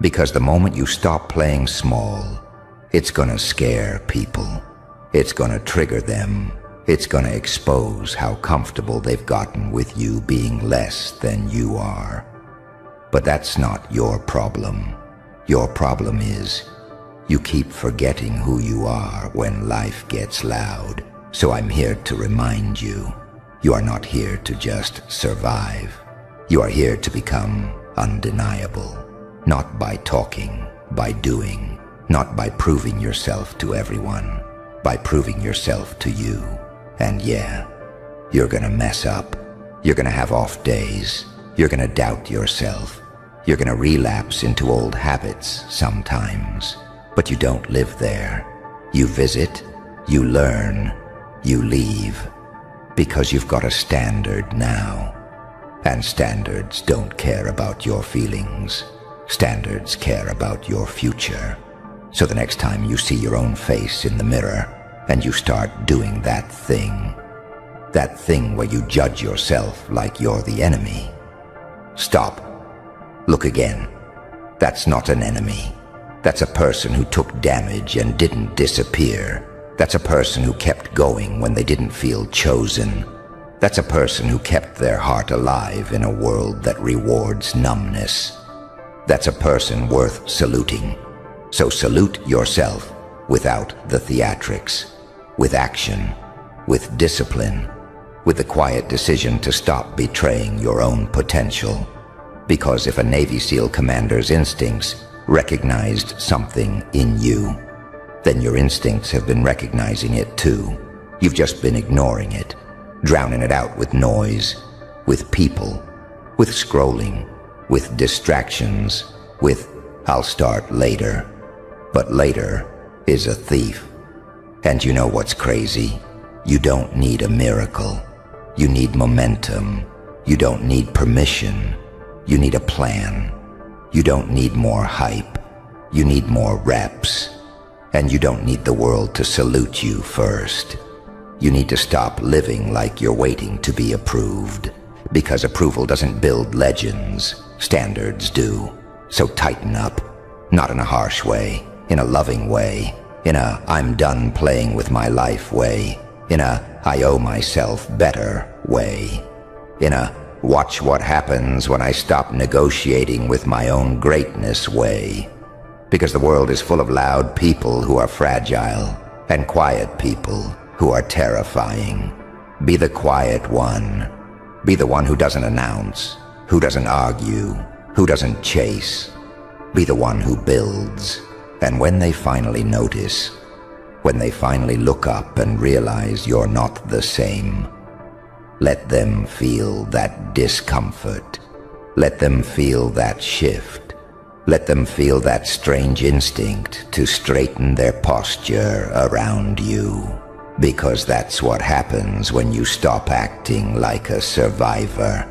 Because the moment you stop playing small, it's gonna scare people. It's gonna trigger them. It's gonna expose how comfortable they've gotten with you being less than you are. But that's not your problem. Your problem is you keep forgetting who you are when life gets loud. So I'm here to remind you, you are not here to just survive. You are here to become undeniable. Not by talking, by doing, not by proving yourself to everyone, by proving yourself to you. And yeah, you're gonna mess up. You're gonna have off days. You're gonna doubt yourself. You're gonna relapse into old habits sometimes. But you don't live there. You visit, you learn, you leave. Because you've got a standard now. And standards don't care about your feelings. Standards care about your future. So the next time you see your own face in the mirror and you start doing that thing where you judge yourself like you're the enemy, stop. Look again. That's not an enemy. That's a person who took damage and didn't disappear. That's a person who kept going when they didn't feel chosen. That's a person who kept their heart alive in a world that rewards numbness. That's a person worth saluting. So salute yourself without the theatrics, with action, with discipline, with the quiet decision to stop betraying your own potential. Because if a Navy SEAL commander's instincts recognized something in you, then your instincts have been recognizing it too. You've just been ignoring it, drowning it out with noise, with people, with scrolling, with distractions, with "I'll start later." But later is a thief. And you know what's crazy? You don't need a miracle. You need momentum. You don't need permission. You need a plan. You don't need more hype. You need more reps. And you don't need the world to salute you first. You need to stop living like you're waiting to be approved. Because approval doesn't build legends. Standards do. So tighten up. Not in a harsh way. In a loving way. In a "I'm done playing with my life" way. In a "I owe myself better" way. In a "watch what happens when I stop negotiating with my own greatness" way. Because the world is full of loud people who are fragile and quiet people who are terrifying. Be the quiet one. Be the one who doesn't announce, who doesn't argue, who doesn't chase. Be the one who builds. And when they finally notice, when they finally look up and realize you're not the same, let them feel that discomfort. Let them feel that shift. Let them feel that strange instinct to straighten their posture around you. Because that's what happens when you stop acting like a survivor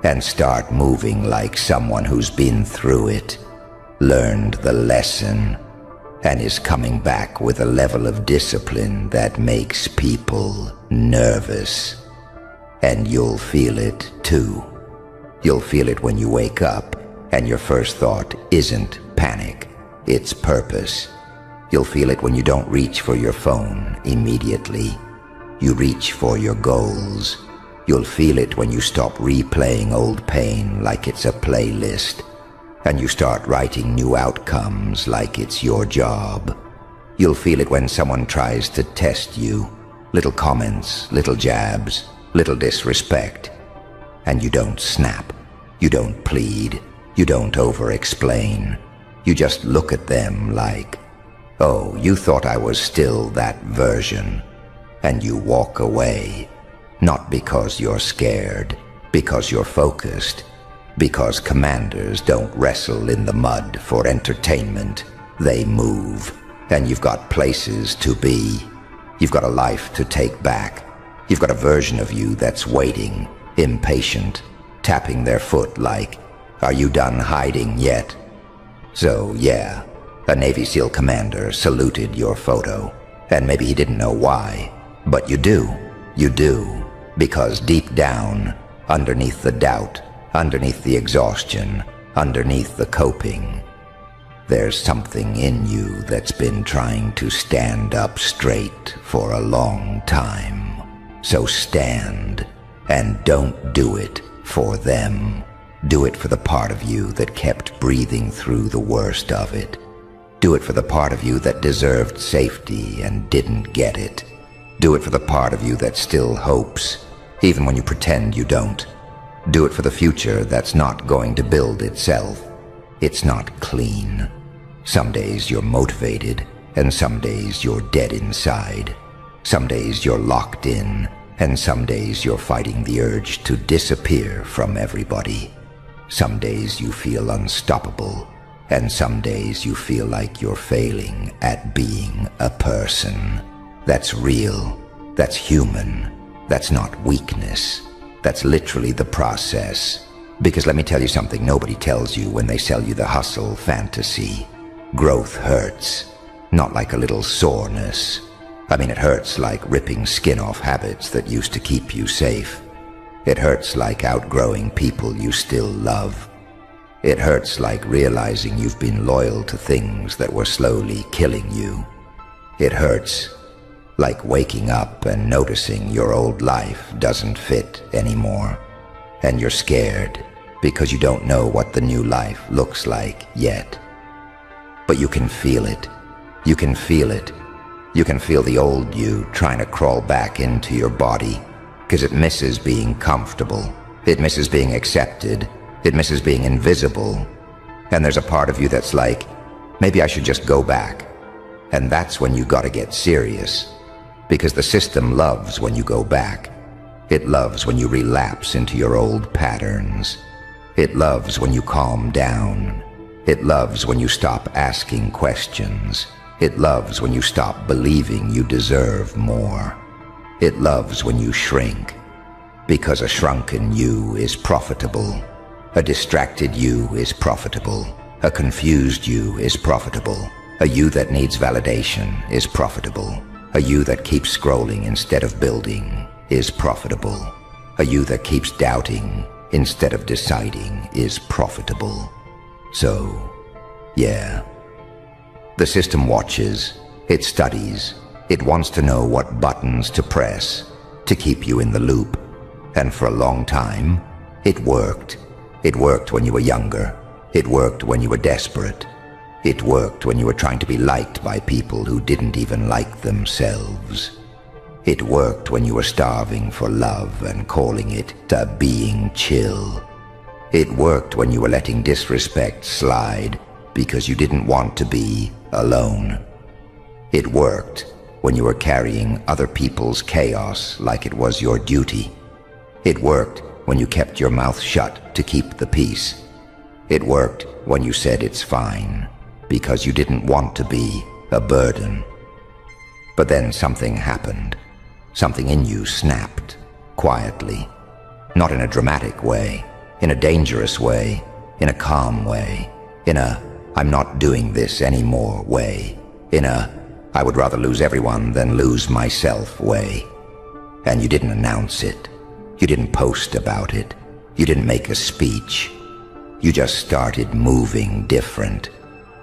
and start moving like someone who's been through it, learned the lesson, and is coming back with a level of discipline that makes people nervous. And you'll feel it too. You'll feel it when you wake up and your first thought isn't panic, it's purpose. You'll feel it when you don't reach for your phone immediately. You reach for your goals. You'll feel it when you stop replaying old pain like it's a playlist, and you start writing new outcomes like it's your job. You'll feel it when someone tries to test you. Little comments, little jabs, little disrespect. And you don't snap. You don't plead. You don't over-explain. You just look at them like, "Oh, you thought I was still that version." And you walk away. Not because you're scared, because you're focused. Because commanders don't wrestle in the mud for entertainment. They move. And you've got places to be. You've got a life to take back. You've got a version of you that's waiting, impatient, tapping their foot like, "Are you done hiding yet?" So yeah, a Navy SEAL commander saluted your photo. And maybe he didn't know why. But you do. You do. Because deep down, underneath the doubt, underneath the exhaustion, underneath the coping, There's something in you that's been trying to stand up straight for a long time. So stand, and don't do it for them. Do it for the part of you that kept breathing through the worst of it. Do it for the part of you that deserved safety and didn't get it. Do it for the part of you that still hopes, even when you pretend you don't. Do it for the future that's not going to build itself. It's not clean. Some days you're motivated, and some days you're dead inside. Some days you're locked in, and some days you're fighting the urge to disappear from everybody. Some days you feel unstoppable, and some days you feel like you're failing at being a person. That's real. That's human. That's not weakness. That's literally the process. Because let me tell you something nobody tells you when they sell you the hustle fantasy. Growth hurts. Not like a little soreness. I mean, it hurts like ripping skin off habits that used to keep you safe. It hurts like outgrowing people you still love. It hurts like realizing you've been loyal to things that were slowly killing you. It hurts like waking up and noticing your old life doesn't fit anymore. And you're scared because you don't know what the new life looks like yet. But you can feel it. You can feel it. You can feel the old you trying to crawl back into your body because it misses being comfortable. It misses being accepted. It misses being invisible. And there's a part of you that's like, maybe I should just go back. And that's when you gotta get serious. Because the system loves when you go back. It loves when you relapse into your old patterns. It loves when you calm down. It loves when you stop asking questions. It loves when you stop believing you deserve more. It loves when you shrink. Because a shrunken you is profitable. A distracted you is profitable. A confused you is profitable. A you that needs validation is profitable. A you that keeps scrolling instead of building is profitable. A you that keeps doubting instead of deciding is profitable. So, yeah. The system watches, it studies, it wants to know what buttons to press to keep you in the loop. And for a long time, it worked. It worked when you were younger. It worked when you were desperate. It worked when you were trying to be liked by people who didn't even like themselves. It worked when you were starving for love and calling it being chill. It worked when you were letting disrespect slide because you didn't want to be alone. It worked when you were carrying other people's chaos like it was your duty. It worked when you kept your mouth shut to keep the peace. It worked when you said it's fine because you didn't want to be a burden. But then something happened. Something in you snapped, quietly. Not in a dramatic way, in a dangerous way, in a calm way, in a I'm not doing this anymore way, in a I would rather lose everyone than lose myself way. And you didn't announce it. You didn't post about it. You didn't make a speech. You just started moving different.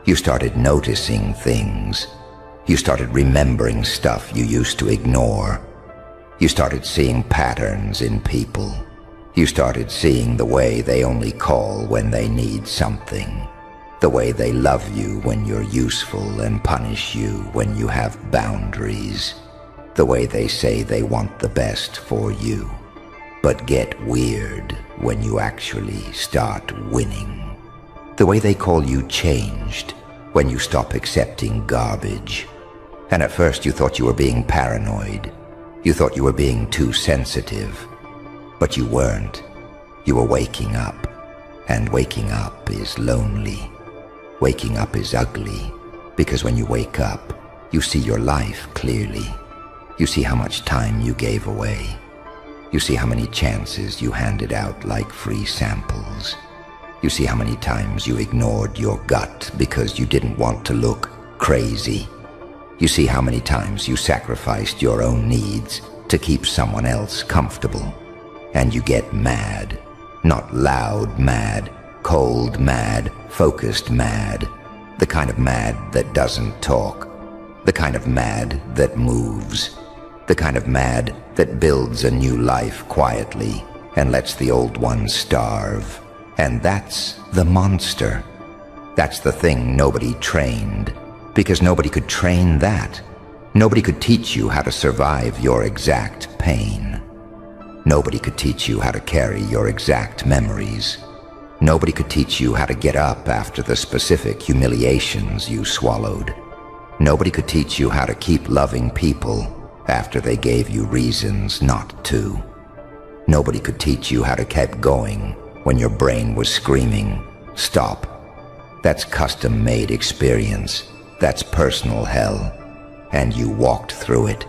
You started noticing things. You started remembering stuff you used to ignore. You started seeing patterns in people. You started seeing the way they only call when they need something. The way they love you when you're useful and punish you when you have boundaries. The way they say they want the best for you, but get weird when you actually start winning. The way they call you changed when you stop accepting garbage. And at first you thought you were being paranoid. You thought you were being too sensitive. But you weren't. You were waking up. And waking up is lonely. Waking up is ugly. Because when you wake up, you see your life clearly. You see how much time you gave away. You see how many chances you handed out like free samples. You see how many times you ignored your gut because you didn't want to look crazy. You see how many times you sacrificed your own needs to keep someone else comfortable. And you get mad. Not loud mad, cold mad, focused mad. The kind of mad that doesn't talk. The kind of mad that moves. The kind of mad that builds a new life quietly and lets the old one starve. And that's the monster. That's the thing nobody trained, because nobody could train that. Nobody could teach you how to survive your exact pain. Nobody could teach you how to carry your exact memories. Nobody could teach you how to get up after the specific humiliations you swallowed. Nobody could teach you how to keep loving people after they gave you reasons not to. Nobody could teach you how to keep going when your brain was screaming, "Stop." That's custom-made experience. That's personal hell. And you walked through it.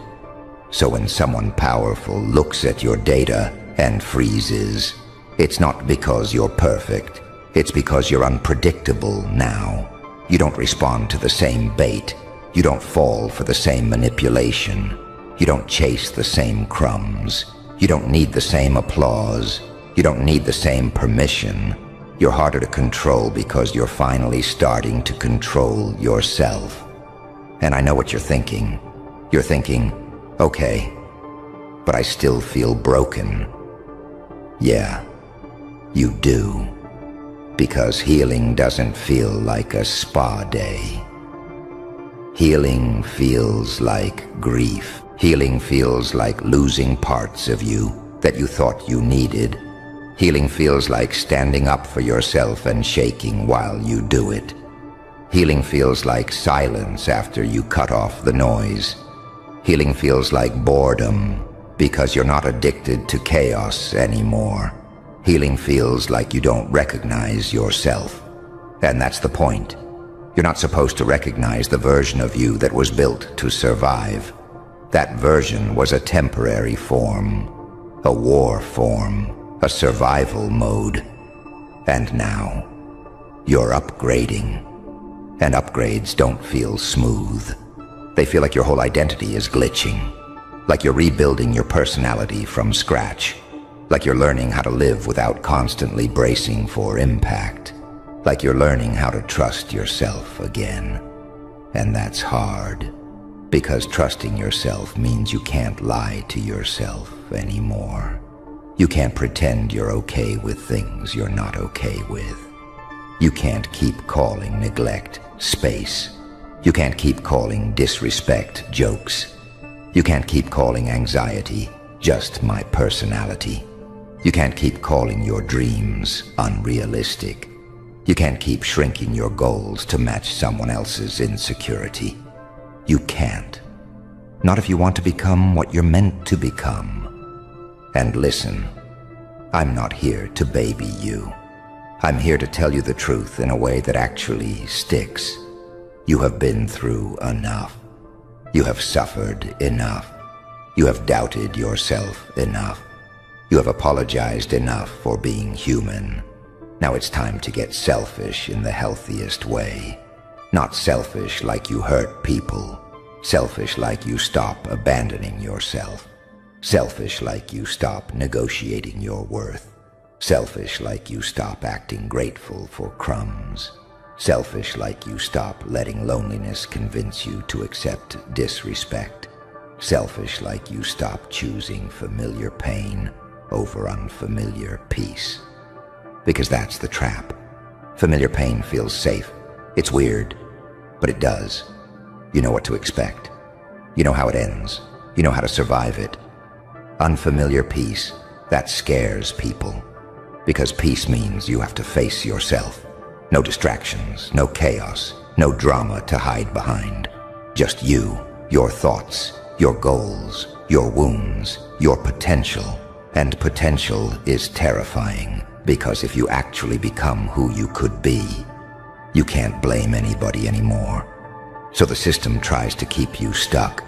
So when someone powerful looks at your data and freezes, it's not because you're perfect. It's because you're unpredictable now. You don't respond to the same bait. You don't fall for the same manipulation. You don't chase the same crumbs. You don't need the same applause. You don't need the same permission. You're harder to control because you're finally starting to control yourself. And I know what you're thinking. You're thinking, okay, but I still feel broken. Yeah, you do. Because healing doesn't feel like a spa day. Healing feels like grief. Healing feels like losing parts of you that you thought you needed. Healing feels like standing up for yourself and shaking while you do it. Healing feels like silence after you cut off the noise. Healing feels like boredom because you're not addicted to chaos anymore. Healing feels like you don't recognize yourself. And that's the point. You're not supposed to recognize the version of you that was built to survive. That version was a temporary form, a war form, a survival mode. And now, you're upgrading. And upgrades don't feel smooth. They feel like your whole identity is glitching. Like you're rebuilding your personality from scratch. Like you're learning how to live without constantly bracing for impact. Like you're learning how to trust yourself again. And that's hard. Because trusting yourself means you can't lie to yourself anymore. You can't pretend you're okay with things you're not okay with. You can't keep calling neglect space. You can't keep calling disrespect jokes. You can't keep calling anxiety just my personality. You can't keep calling your dreams unrealistic. You can't keep shrinking your goals to match someone else's insecurity. You can't. Not if you want to become what you're meant to become. And listen, I'm not here to baby you. I'm here to tell you the truth in a way that actually sticks. You have been through enough. You have suffered enough. You have doubted yourself enough. You have apologized enough for being human. Now it's time to get selfish in the healthiest way. Not selfish like you hurt people. Selfish like you stop abandoning yourself. Selfish like you stop negotiating your worth. Selfish like you stop acting grateful for crumbs. Selfish like you stop letting loneliness convince you to accept disrespect. Selfish like you stop choosing familiar pain over unfamiliar peace. Because that's the trap. Familiar pain feels safe. It's weird, but it does. You know what to expect. You know how it ends. You know how to survive it. Unfamiliar peace, that scares people. Because peace means you have to face yourself. No distractions, no chaos, no drama to hide behind. Just you, your thoughts, your goals, your wounds, your potential. And potential is terrifying, because if you actually become who you could be, you can't blame anybody anymore. So the system tries to keep you stuck.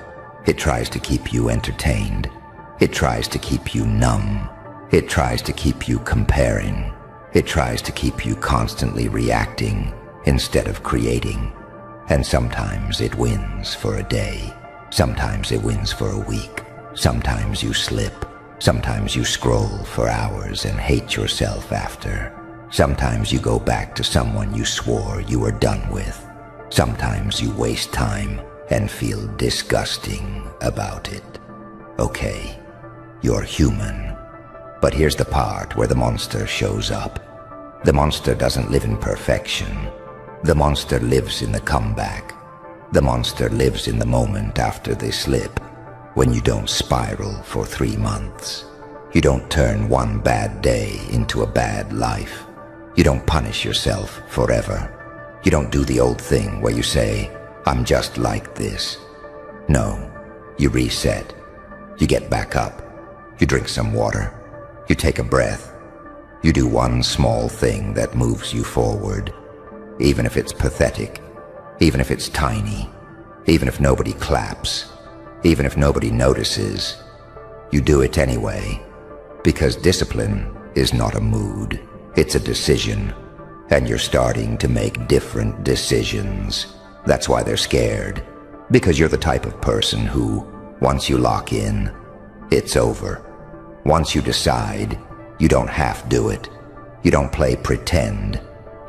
It tries to keep you entertained. It tries to keep you numb. It tries to keep you comparing. It tries to keep you constantly reacting instead of creating. And sometimes it wins for a day. Sometimes it wins for a week. Sometimes you slip. Sometimes you scroll for hours and hate yourself after. Sometimes you go back to someone you swore you were done with. Sometimes you waste time and feel disgusting about it. Okay, you're human. But here's the part where the monster shows up. The monster doesn't live in perfection. The monster lives in the comeback. The monster lives in the moment after the slip, when you don't spiral for 3 months. You don't turn one bad day into a bad life. You don't punish yourself forever. You don't do the old thing where you say, I'm just like this. No, you reset. You get back up. You drink some water. You take a breath. You do one small thing that moves you forward. Even if it's pathetic, even if it's tiny, even if nobody claps, even if nobody notices, you do it anyway. Because discipline is not a mood, it's a decision. And you're starting to make different decisions. That's why they're scared. Because you're the type of person who, once you lock in, it's over. Once you decide, you don't half do it. You don't play pretend.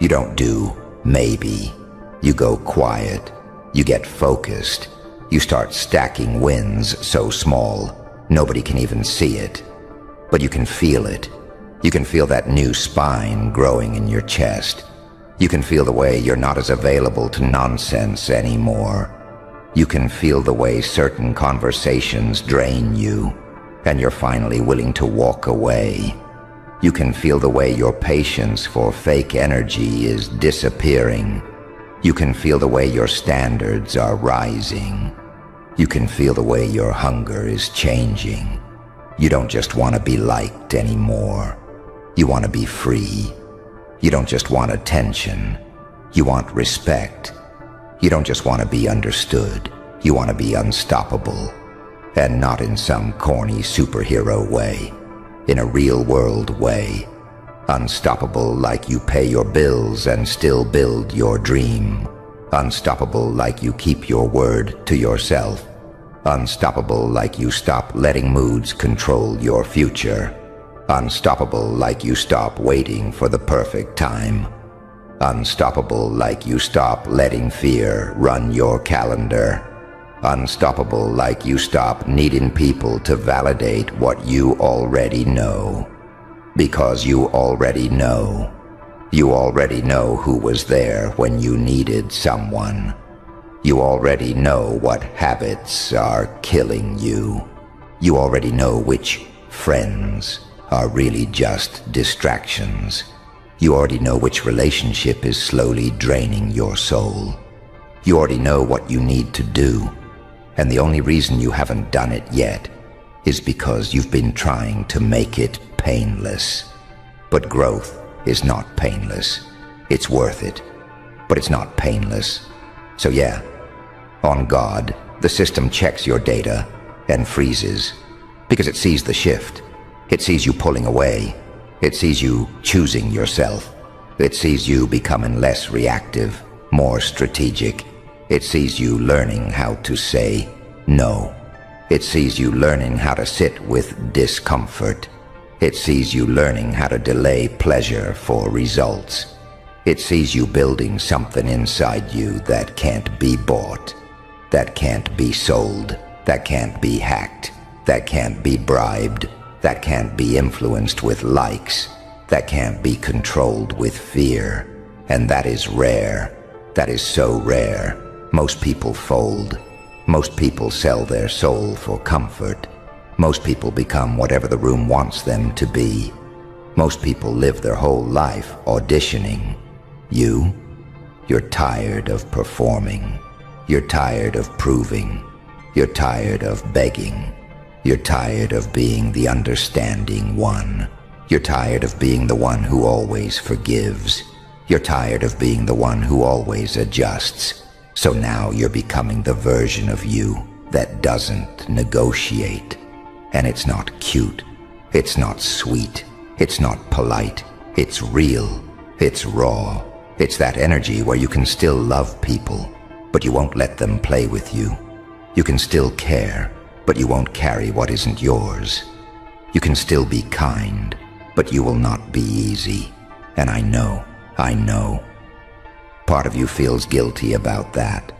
You don't do maybe. You go quiet. You get focused. You start stacking wins so small, nobody can even see it. But you can feel it. You can feel that new spine growing in your chest. You can feel the way you're not as available to nonsense anymore. You can feel the way certain conversations drain you, and you're finally willing to walk away. You can feel the way your patience for fake energy is disappearing. You can feel the way your standards are rising. You can feel the way your hunger is changing. You don't just want to be liked anymore. You want to be free. You don't just want attention. You want respect. You don't just want to be understood. You want to be unstoppable. And not in some corny superhero way. In a real-world way. Unstoppable like you pay your bills and still build your dream. Unstoppable like you keep your word to yourself. Unstoppable like you stop letting moods control your future. Unstoppable like you stop waiting for the perfect time. Unstoppable like you stop letting fear run your calendar. Unstoppable like you stop needing people to validate what you already know. Because you already know. You already know who was there when you needed someone. You already know what habits are killing you. You already know which friends are really just distractions. You already know which relationship is slowly draining your soul. You already know what you need to do, and the only reason you haven't done it yet is because you've been trying to make it painless. But growth is not painless. It's worth it, but it's not painless. So yeah, on God, the system checks your data and freezes because it sees the shift. It sees you pulling away. It sees you choosing yourself. It sees you becoming less reactive, more strategic. It sees you learning how to say no. It sees you learning how to sit with discomfort. It sees you learning how to delay pleasure for results. It sees you building something inside you that can't be bought, that can't be sold, that can't be hacked, that can't be bribed, that can't be influenced with likes, that can't be controlled with fear. And that is rare. That is so rare. Most people fold. Most people sell their soul for comfort. Most people become whatever the room wants them to be. Most people live their whole life auditioning. You're tired of performing. You're tired of proving. You're tired of begging. You're tired of being the understanding one. You're tired of being the one who always forgives. You're tired of being the one who always adjusts. So now you're becoming the version of you that doesn't negotiate. And it's not cute. It's not sweet. It's not polite. It's real. It's raw. It's that energy where you can still love people, but you won't let them play with you. You can still care, but you won't carry what isn't yours. You can still be kind, but you will not be easy. And I know. Part of you feels guilty about that.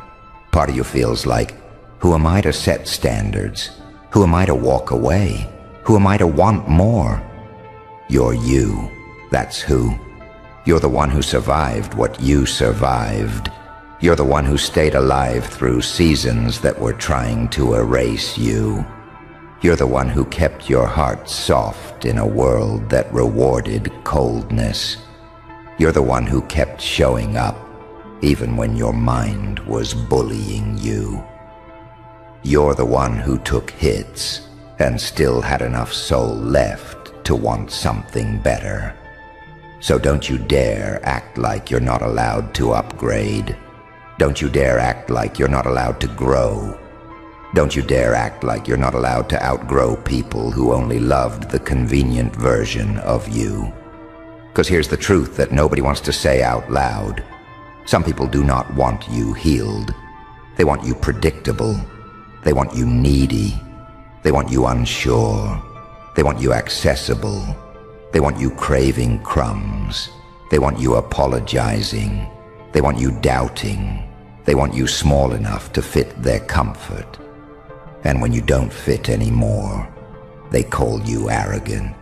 Part of you feels like, who am I to set standards? Who am I to walk away? Who am I to want more? You're you, that's who. You're the one who survived what you survived. You're the one who stayed alive through seasons that were trying to erase you. You're the one who kept your heart soft in a world that rewarded coldness. You're the one who kept showing up even when your mind was bullying you. You're the one who took hits and still had enough soul left to want something better. So don't you dare act like you're not allowed to upgrade. Don't you dare act like you're not allowed to grow. Don't you dare act like you're not allowed to outgrow people who only loved the convenient version of you. Because here's the truth that nobody wants to say out loud. Some people do not want you healed. They want you predictable. They want you needy. They want you unsure. They want you accessible. They want you craving crumbs. They want you apologizing. They want you doubting. They want you small enough to fit their comfort. And when you don't fit anymore, they call you arrogant.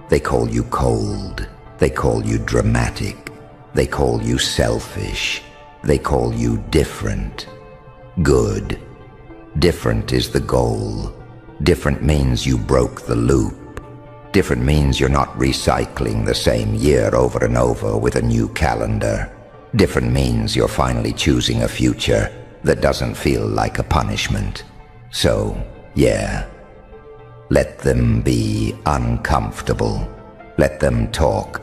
They call you cold. They call you dramatic. They call you selfish. They call you different. Good. Different is the goal. Different means you broke the loop. Different means you're not recycling the same year over and over with a new calendar. Different means you're finally choosing a future that doesn't feel like a punishment. So, yeah, let them be uncomfortable. Let them talk.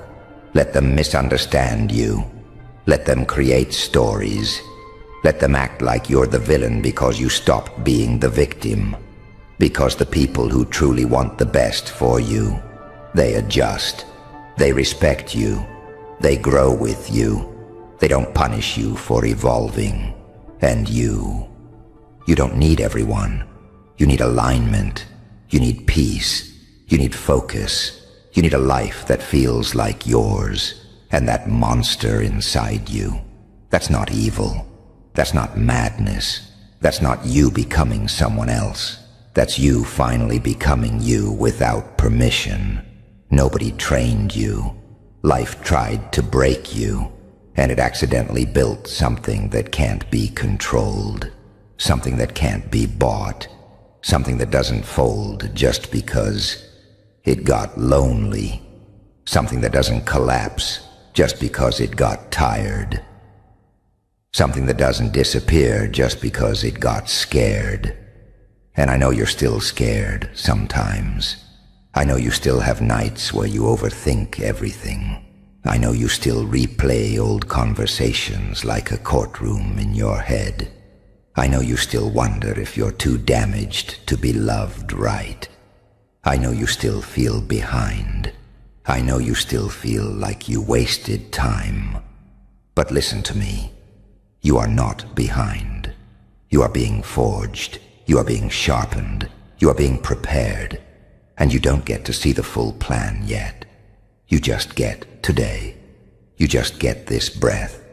Let them misunderstand you. Let them create stories. Let them act like you're the villain because you stopped being the victim. Because the people who truly want the best for you, they adjust. They respect you. They grow with you. They don't punish you for evolving. And you don't need everyone. You need alignment. You need peace. You need focus. You need a life that feels like yours. And that monster inside you, that's not evil. That's not madness. That's not you becoming someone else. That's you finally becoming you without permission. Nobody trained you. Life tried to break you, and it accidentally built something that can't be controlled, something that can't be bought, something that doesn't fold just because it got lonely, something that doesn't collapse just because it got tired, something that doesn't disappear just because it got scared. And I know you're still scared sometimes. I know you still have nights where you overthink everything. I know you still replay old conversations like a courtroom in your head. I know you still wonder if you're too damaged to be loved right. I know you still feel behind. I know you still feel like you wasted time. But listen to me. You are not behind. You are being forged. You are being sharpened. You are being prepared. And you don't get to see the full plan yet. You just get today. You just get this breath.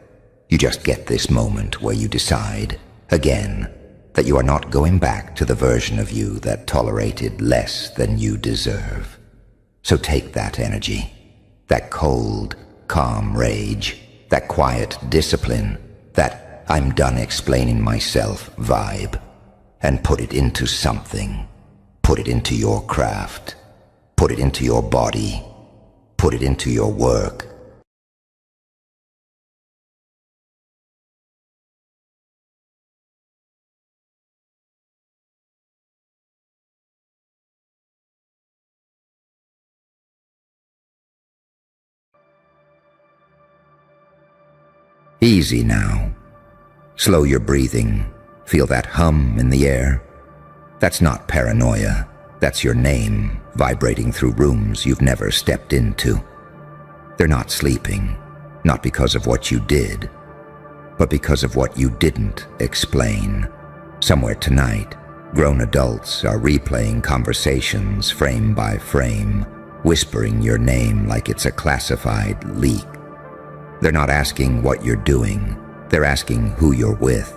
You just get this moment where you decide, again, that you are not going back to the version of you that tolerated less than you deserve. So take that energy, that cold, calm rage, that quiet discipline, that I'm done explaining myself vibe, and put it into something. Put it into your craft. Put it into your body. Put it into your work. Easy now. Slow your breathing. Feel that hum in the air. That's not paranoia. That's your name vibrating through rooms you've never stepped into. They're not sleeping, not because of what you did, but because of what you didn't explain. Somewhere tonight, grown adults are replaying conversations frame by frame, whispering your name like it's a classified leak. They're not asking what you're doing. They're asking who you're with.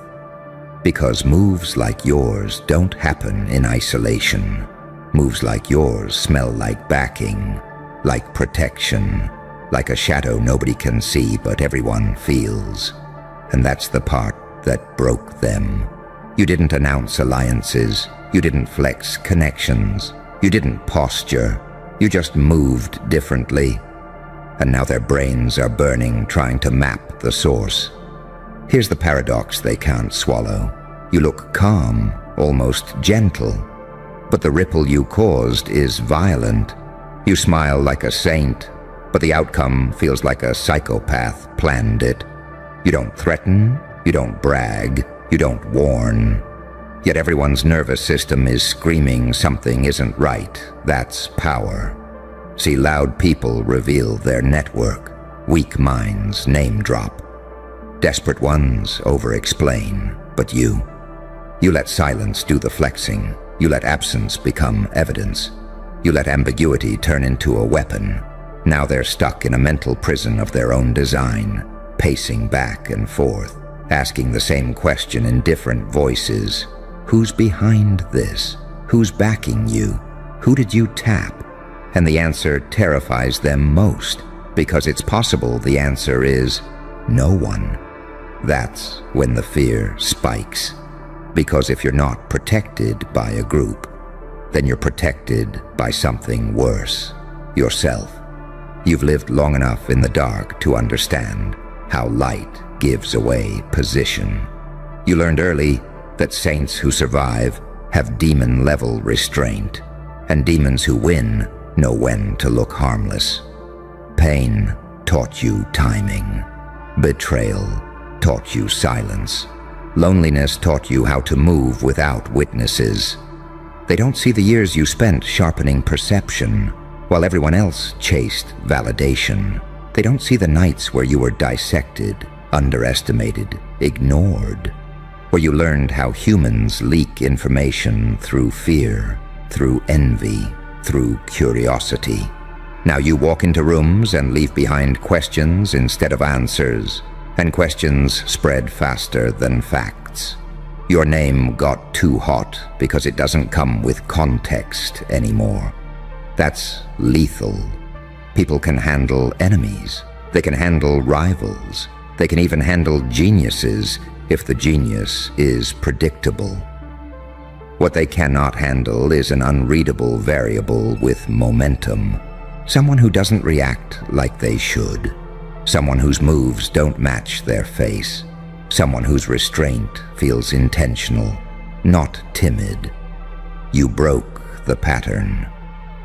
Because moves like yours don't happen in isolation. Moves like yours smell like backing, like protection, like a shadow nobody can see but everyone feels. And that's the part that broke them. You didn't announce alliances. You didn't flex connections. You didn't posture. You just moved differently. And now their brains are burning trying to map the source. Here's the paradox they can't swallow. You look calm, almost gentle, but the ripple you caused is violent. You smile like a saint, but the outcome feels like a psychopath planned it. You don't threaten, you don't brag, you don't warn. Yet everyone's nervous system is screaming something isn't right. That's power. See, loud people reveal their network. Weak minds name drop. Desperate ones over-explain. But you let silence do the flexing. You let absence become evidence. You let ambiguity turn into a weapon. Now they're stuck in a mental prison of their own design, pacing back and forth, asking the same question in different voices. Who's behind this? Who's backing you? Who did you tap? And the answer terrifies them most, because it's possible the answer is no one. That's when the fear spikes. Because if you're not protected by a group, then you're protected by something worse, yourself. You've lived long enough in the dark to understand how light gives away position. You learned early that saints who survive have demon-level restraint, and demons who win know when to look harmless. Pain taught you timing. Betrayal taught you silence. Loneliness taught you how to move without witnesses. They don't see the years you spent sharpening perception, while everyone else chased validation. They don't see the nights where you were dissected, underestimated, ignored, where you learned how humans leak information through fear, through envy, through curiosity. Now you walk into rooms and leave behind questions instead of answers, and questions spread faster than facts. Your name got too hot because it doesn't come with context anymore. That's lethal. People can handle enemies. They can handle rivals. They can even handle geniuses if the genius is predictable. What they cannot handle is an unreadable variable with momentum. Someone who doesn't react like they should. Someone whose moves don't match their face. Someone whose restraint feels intentional, not timid. You broke the pattern.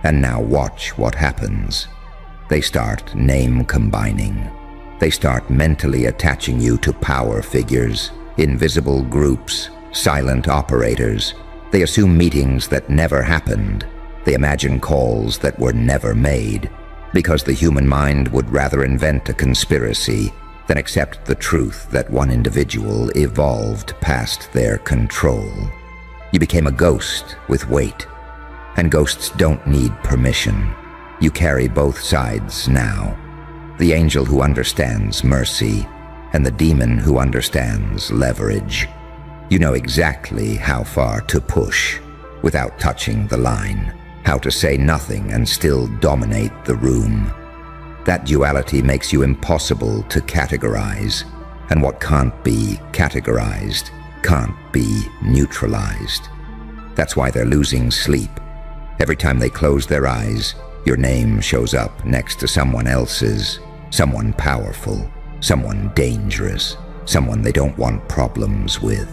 And now watch what happens. They start name combining. They start mentally attaching you to power figures, invisible groups, silent operators. They assume meetings that never happened. They imagine calls that were never made, because the human mind would rather invent a conspiracy than accept the truth that one individual evolved past their control. You became a ghost with weight. And ghosts don't need permission. You carry both sides now. The angel who understands mercy, and the demon who understands leverage. You know exactly how far to push without touching the line, how to say nothing and still dominate the room. That duality makes you impossible to categorize, and what can't be categorized can't be neutralized. That's why they're losing sleep. Every time they close their eyes, your name shows up next to someone else's, someone powerful, someone dangerous, someone they don't want problems with.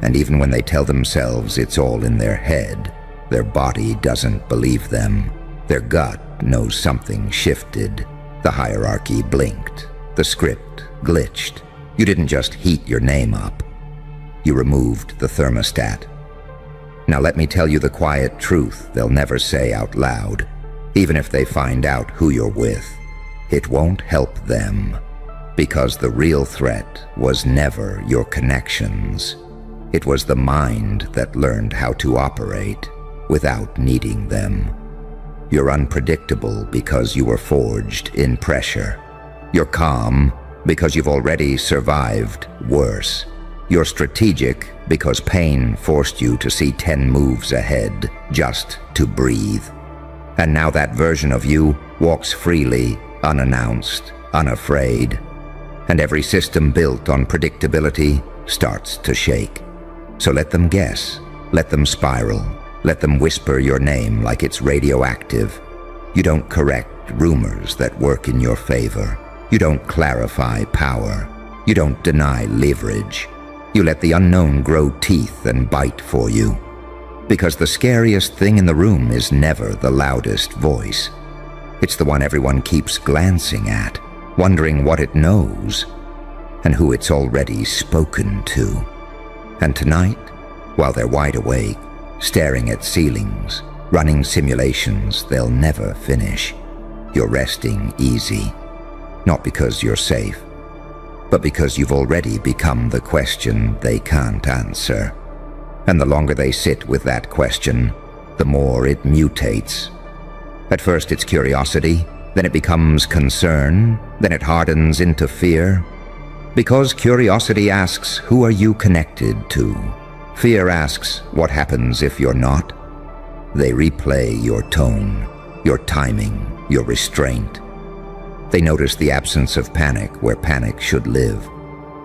And even when they tell themselves it's all in their head, their body doesn't believe them. Their gut knows something shifted. The hierarchy blinked. The script glitched. You didn't just heat your name up. You removed the thermostat. Now let me tell you the quiet truth they'll never say out loud. Even if they find out who you're with, it won't help them. Because the real threat was never your connections. It was the mind that learned how to operate without needing them. You're unpredictable because you were forged in pressure. You're calm because you've already survived worse. You're strategic because pain forced you to see 10 moves ahead just to breathe. And now that version of you walks freely, unannounced, unafraid. And every system built on predictability starts to shake. So let them guess, let them spiral, let them whisper your name like it's radioactive. You don't correct rumors that work in your favor. You don't clarify power. You don't deny leverage. You let the unknown grow teeth and bite for you. Because the scariest thing in the room is never the loudest voice. It's the one everyone keeps glancing at, wondering what it knows, and who it's already spoken to. And tonight, while they're wide awake, staring at ceilings, running simulations they'll never finish, you're resting easy. Not because you're safe, but because you've already become the question they can't answer. And the longer they sit with that question, the more it mutates. At first it's curiosity, then it becomes concern, then it hardens into fear. Because curiosity asks, who are you connected to? Fear asks, what happens if you're not? They replay your tone, your timing, your restraint. They notice the absence of panic where panic should live.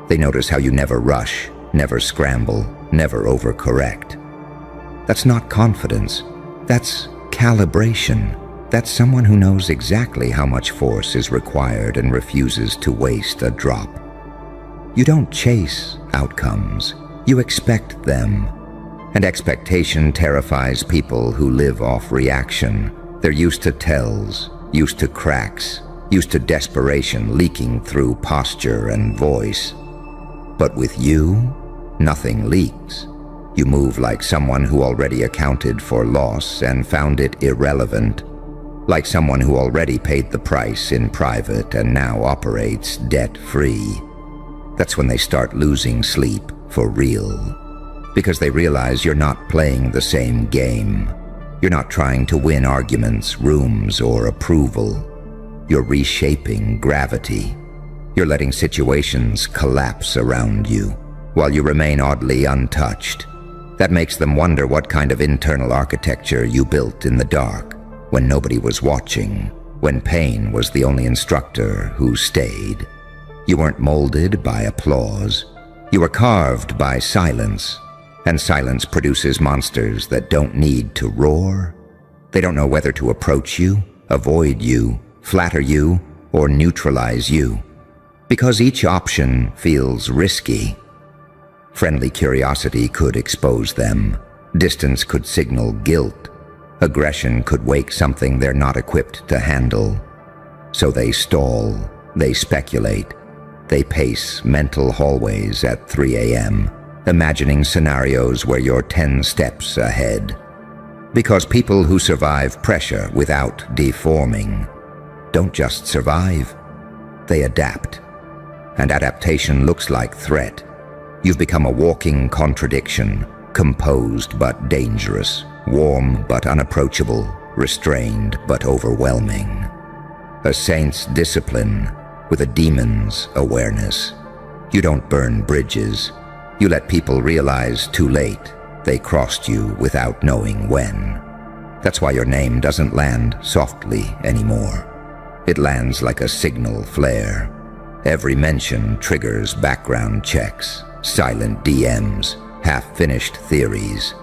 They notice how you never rush, never scramble, never overcorrect. That's not confidence. That's calibration. That's someone who knows exactly how much force is required and refuses to waste a drop. You don't chase outcomes. You expect them. And expectation terrifies people who live off reaction. They're used to tells, used to cracks, used to desperation leaking through posture and voice. But with you, nothing leaks. You move like someone who already accounted for loss and found it irrelevant. Like someone who already paid the price in private and now operates debt-free. That's when they start losing sleep for real. Because they realize you're not playing the same game. You're not trying to win arguments, rooms, or approval. You're reshaping gravity. You're letting situations collapse around you, while you remain oddly untouched. That makes them wonder what kind of internal architecture you built in the dark, when nobody was watching, when pain was the only instructor who stayed. You weren't molded by applause. You were carved by silence, and silence produces monsters that don't need to roar. They don't know whether to approach you, avoid you, flatter you, or neutralize you, because each option feels risky. Friendly curiosity could expose them. Distance could signal guilt. Aggression could wake something they're not equipped to handle. So they stall, they speculate, they pace mental hallways at 3 a.m., imagining scenarios where you're 10 steps ahead. Because people who survive pressure without deforming don't just survive, they adapt. And adaptation looks like threat. You've become a walking contradiction, composed but dangerous, warm but unapproachable, restrained but overwhelming. A saint's discipline with a demon's awareness. You don't burn bridges. You let people realize too late they crossed you without knowing when. That's why your name doesn't land softly anymore. It lands like a signal flare. Every mention triggers background checks, silent DMs, half-finished theories.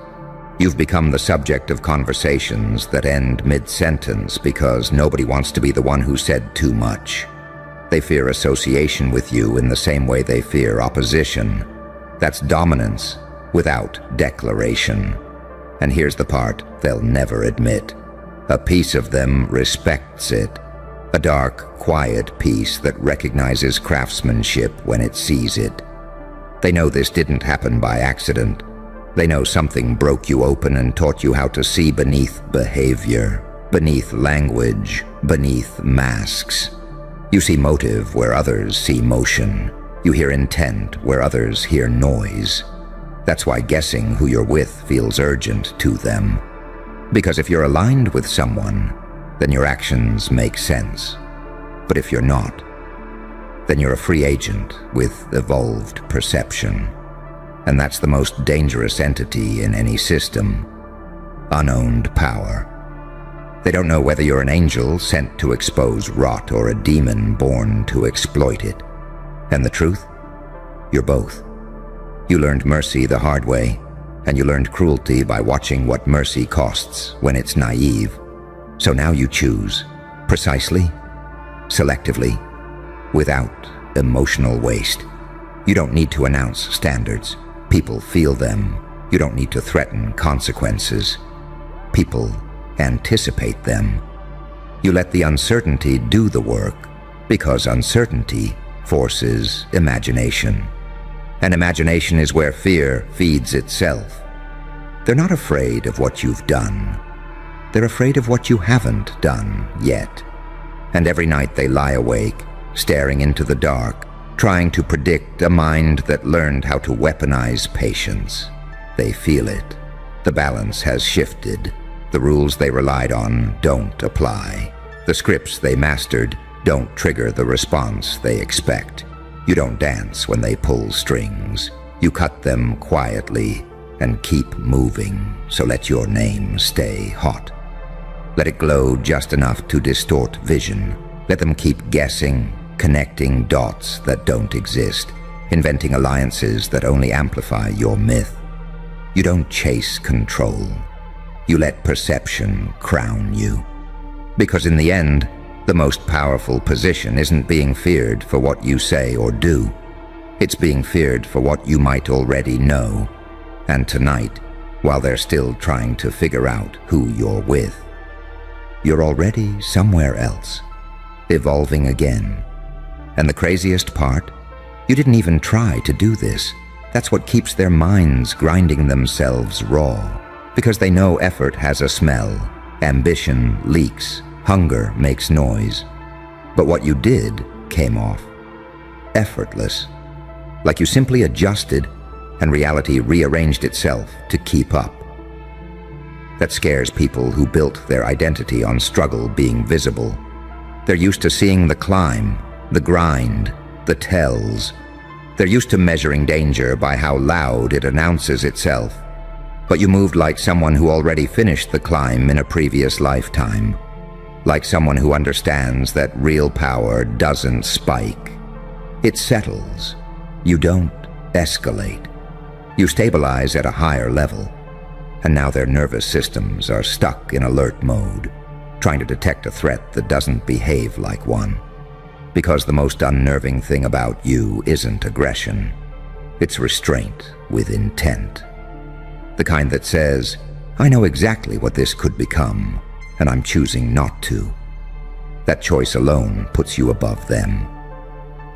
You've become the subject of conversations that end mid-sentence because nobody wants to be the one who said too much. They fear association with you in the same way they fear opposition. That's dominance without declaration. And here's the part they'll never admit. A piece of them respects it. A dark, quiet piece that recognizes craftsmanship when it sees it. They know this didn't happen by accident. They know something broke you open and taught you how to see beneath behavior, beneath language, beneath masks. You see motive where others see motion. You hear intent where others hear noise. That's why guessing who you're with feels urgent to them. Because if you're aligned with someone, then your actions make sense. But if you're not, then you're a free agent with evolved perception. And that's the most dangerous entity in any system: unowned power. They don't know whether you're an angel sent to expose rot or a demon born to exploit it. And the truth? You're both. You learned mercy the hard way, and you learned cruelty by watching what mercy costs when it's naive. So now you choose, precisely, selectively, without emotional waste. You don't need to announce standards. People feel them. You don't need to threaten consequences. People anticipate them. You let the uncertainty do the work, because uncertainty forces imagination. And imagination is where fear feeds itself. They're not afraid of what you've done. They're afraid of what you haven't done yet. And every night they lie awake, staring into the dark, trying to predict a mind that learned how to weaponize patience. They feel it. The balance has shifted. The rules they relied on don't apply. The scripts they mastered don't trigger the response they expect. You don't dance when they pull strings. You cut them quietly and keep moving, so let your name stay hot. Let it glow just enough to distort vision. Let them keep guessing, connecting dots that don't exist, inventing alliances that only amplify your myth. You don't chase control. You let perception crown you. Because in the end, the most powerful position isn't being feared for what you say or do. It's being feared for what you might already know. And tonight, while they're still trying to figure out who you're with, you're already somewhere else, evolving again. And the craziest part? You didn't even try to do this. That's what keeps their minds grinding themselves raw. Because they know effort has a smell, ambition leaks, hunger makes noise. But what you did came off effortless. Like you simply adjusted and reality rearranged itself to keep up. That scares people who built their identity on struggle being visible. They're used to seeing the climb, the grind, the tells. They're used to measuring danger by how loud it announces itself. But you moved like someone who already finished the climb in a previous lifetime. Like someone who understands that real power doesn't spike. It settles. You don't escalate. You stabilize at a higher level. And now their nervous systems are stuck in alert mode, trying to detect a threat that doesn't behave like one. Because the most unnerving thing about you isn't aggression. It's restraint with intent. The kind that says, I know exactly what this could become, and I'm choosing not to. That choice alone puts you above them.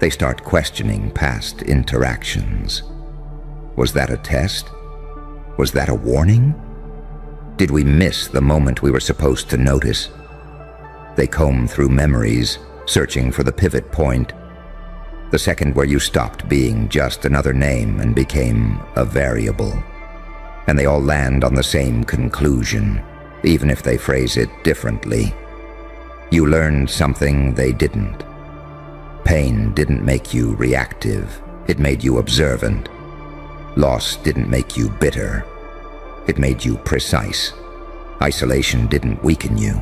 They start questioning past interactions. Was that a test? Was that a warning? Did we miss the moment we were supposed to notice? They comb through memories, searching for the pivot point. The second where you stopped being just another name and became a variable. And they all land on the same conclusion, even if they phrase it differently. You learned something they didn't. Pain didn't make you reactive, it made you observant. Loss didn't make you bitter, it made you precise. Isolation didn't weaken you.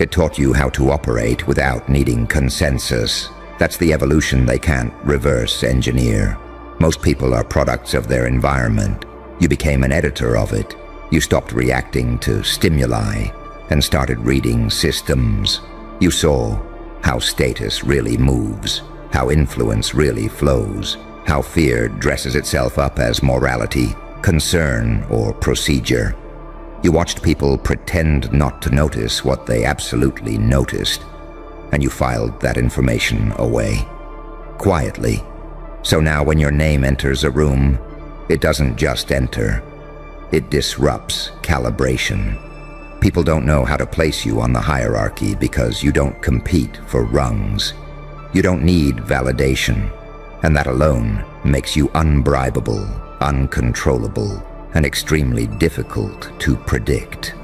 It taught you how to operate without needing consensus. That's the evolution they can't reverse engineer. Most people are products of their environment. You became an editor of it. You stopped reacting to stimuli and started reading systems. You saw how status really moves, how influence really flows, how fear dresses itself up as morality, concern, or procedure. You watched people pretend not to notice what they absolutely noticed, and you filed that information away, quietly. So now when your name enters a room, it doesn't just enter, it disrupts calibration. People don't know how to place you on the hierarchy because you don't compete for rungs. You don't need validation, and that alone makes you unbribable, uncontrollable, and extremely difficult to predict.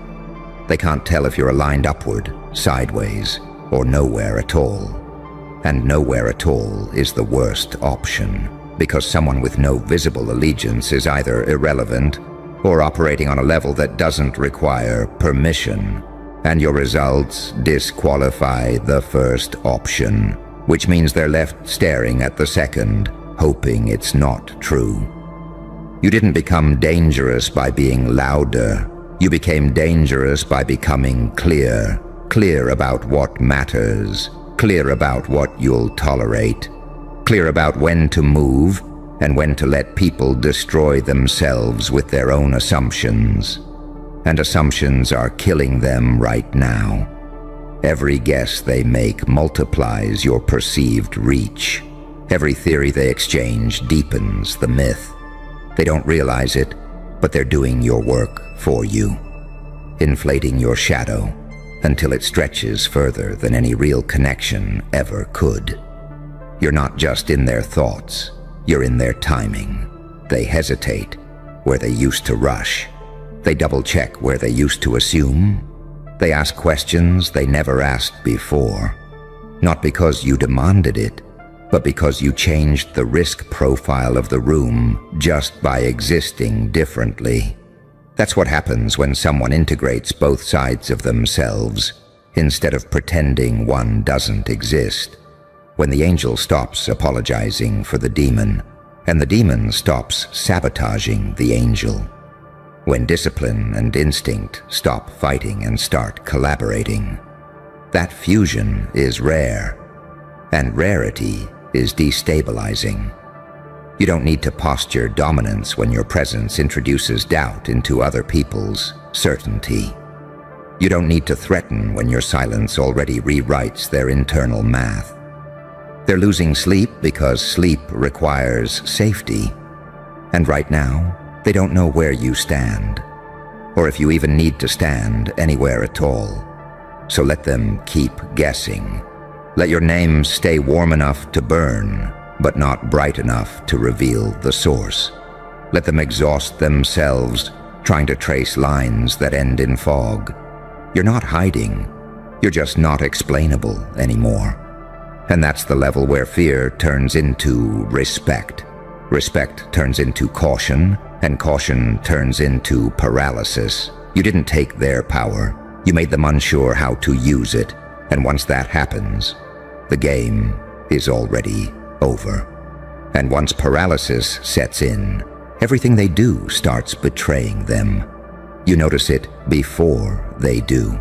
They can't tell if you're aligned upward, sideways, or nowhere at all. And nowhere at all is the worst option, because someone with no visible allegiance is either irrelevant or operating on a level that doesn't require permission, and your results disqualify the first option, which means they're left staring at the second, hoping it's not true. You didn't become dangerous by being louder. You became dangerous by becoming clear, clear about what matters, clear about what you'll tolerate, clear about when to move and when to let people destroy themselves with their own assumptions. And assumptions are killing them right now. Every guess they make multiplies your perceived reach. Every theory they exchange deepens the myth. They don't realize it, but they're doing your work for you, inflating your shadow until it stretches further than any real connection ever could. You're not just in their thoughts, you're in their timing. They hesitate where they used to rush. They double-check where they used to assume. They ask questions they never asked before, not because you demanded it, but because you changed the risk profile of the room just by existing differently. That's what happens when someone integrates both sides of themselves instead of pretending one doesn't exist. When the angel stops apologizing for the demon, and the demon stops sabotaging the angel. When discipline and instinct stop fighting and start collaborating. That fusion is rare, and rarity is destabilizing. You don't need to posture dominance when your presence introduces doubt into other people's certainty. You don't need to threaten when your silence already rewrites their internal math. They're losing sleep because sleep requires safety. And right now, they don't know where you stand, or if you even need to stand anywhere at all. So let them keep guessing. Let your name stay warm enough to burn, but not bright enough to reveal the source. Let them exhaust themselves trying to trace lines that end in fog. You're not hiding, you're just not explainable anymore. And that's the level where fear turns into respect. Respect turns into caution, and caution turns into paralysis. You didn't take their power, you made them unsure how to use it, and once that happens, the game is already over. And once paralysis sets in, everything they do starts betraying them. You notice it before they do.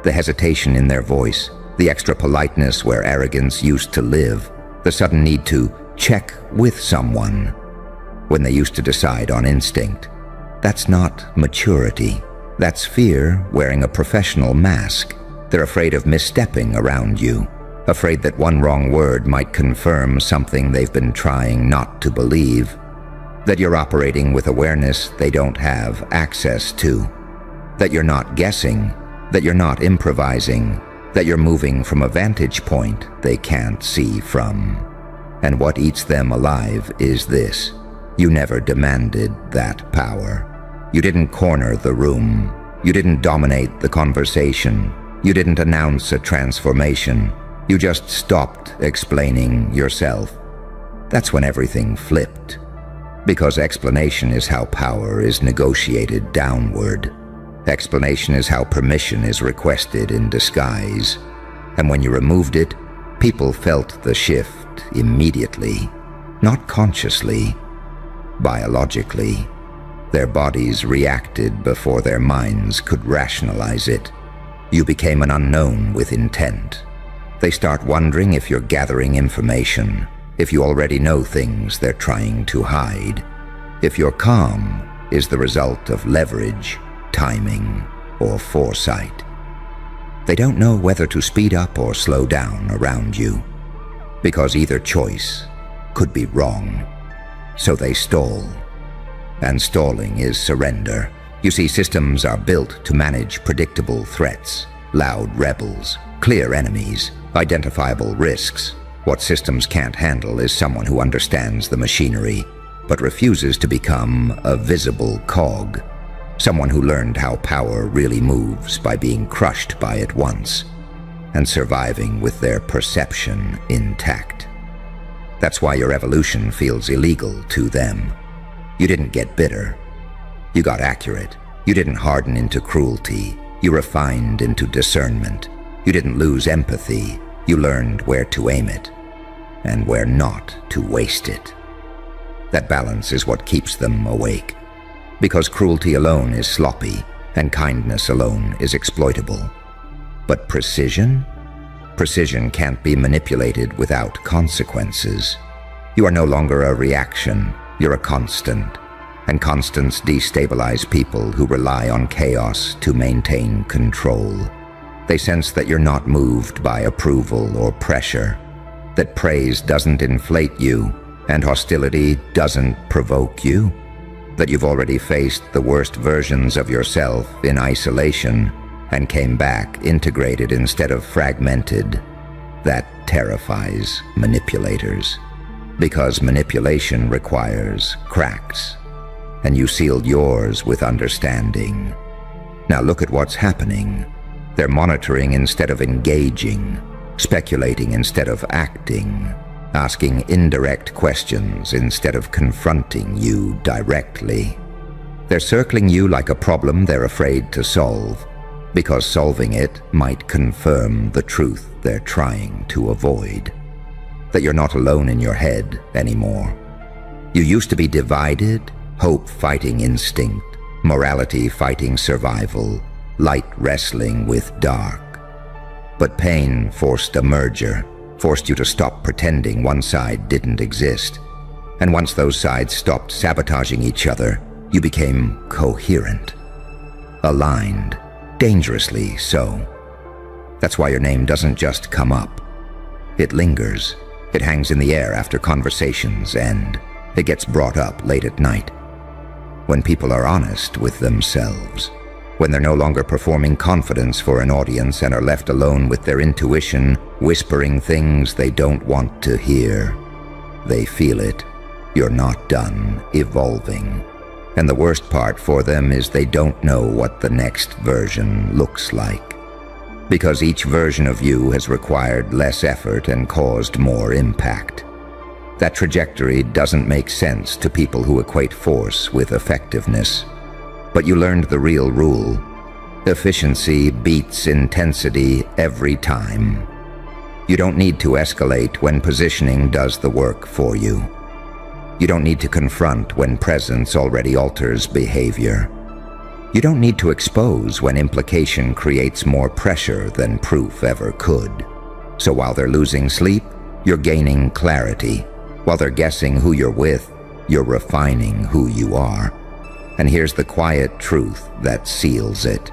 The hesitation in their voice, the extra politeness where arrogance used to live, the sudden need to check with someone when they used to decide on instinct. That's not maturity. That's fear wearing a professional mask. They're afraid of misstepping around you, afraid that one wrong word might confirm something they've been trying not to believe, that you're operating with awareness they don't have access to, that you're not guessing, that you're not improvising, that you're moving from a vantage point they can't see from. And what eats them alive is this: you never demanded that power. You didn't corner the room. You didn't dominate the conversation. You didn't announce a transformation. You just stopped explaining yourself. That's when everything flipped. Because explanation is how power is negotiated downward. Explanation is how permission is requested in disguise. And when you removed it, people felt the shift immediately, not consciously, biologically. Their bodies reacted before their minds could rationalize it. You became an unknown with intent. They start wondering if you're gathering information, if you already know things they're trying to hide, if your calm is the result of leverage, timing, or foresight. They don't know whether to speed up or slow down around you, because either choice could be wrong. So they stall. And stalling is surrender. You see, systems are built to manage predictable threats, loud rebels, clear enemies, identifiable risks. What systems can't handle is someone who understands the machinery, but refuses to become a visible cog. Someone who learned how power really moves by being crushed by it once. and surviving with their perception intact. That's why your evolution feels illegal to them. You didn't get bitter. You got accurate. You didn't harden into cruelty. You refined into discernment. You didn't lose empathy. You learned where to aim it and where not to waste it. That balance is what keeps them awake, because cruelty alone is sloppy and kindness alone is exploitable. But precision? Precision can't be manipulated without consequences. You are no longer a reaction, you're a constant. And constants destabilize people who rely on chaos to maintain control. They sense that you're not moved by approval or pressure, that praise doesn't inflate you and hostility doesn't provoke you, that you've already faced the worst versions of yourself in isolation and came back integrated instead of fragmented. That terrifies manipulators, because manipulation requires cracks, and you sealed yours with understanding. Now look at what's happening. They're monitoring instead of engaging, speculating instead of acting, asking indirect questions instead of confronting you directly. They're circling you like a problem they're afraid to solve, because solving it might confirm the truth they're trying to avoid. That you're not alone in your head anymore. You used to be divided, hope fighting instinct, morality fighting survival, light wrestling with dark. But pain forced a merger, forced you to stop pretending one side didn't exist. And once those sides stopped sabotaging each other, you became coherent, aligned, dangerously so. That's why your name doesn't just come up. It lingers. It hangs in the air after conversations end. It gets brought up late at night. When people are honest with themselves, when they're no longer performing confidence for an audience and are left alone with their intuition, whispering things they don't want to hear. They feel it. You're not done evolving. And the worst part for them is they don't know what the next version looks like. Because each version of you has required less effort and caused more impact. That trajectory doesn't make sense to people who equate force with effectiveness. But you learned the real rule. Efficiency beats intensity every time. You don't need to escalate when positioning does the work for you. You don't need to confront when presence already alters behavior. You don't need to expose when implication creates more pressure than proof ever could. So while they're losing sleep, you're gaining clarity. While they're guessing who you're with, you're refining who you are. And here's the quiet truth that seals it.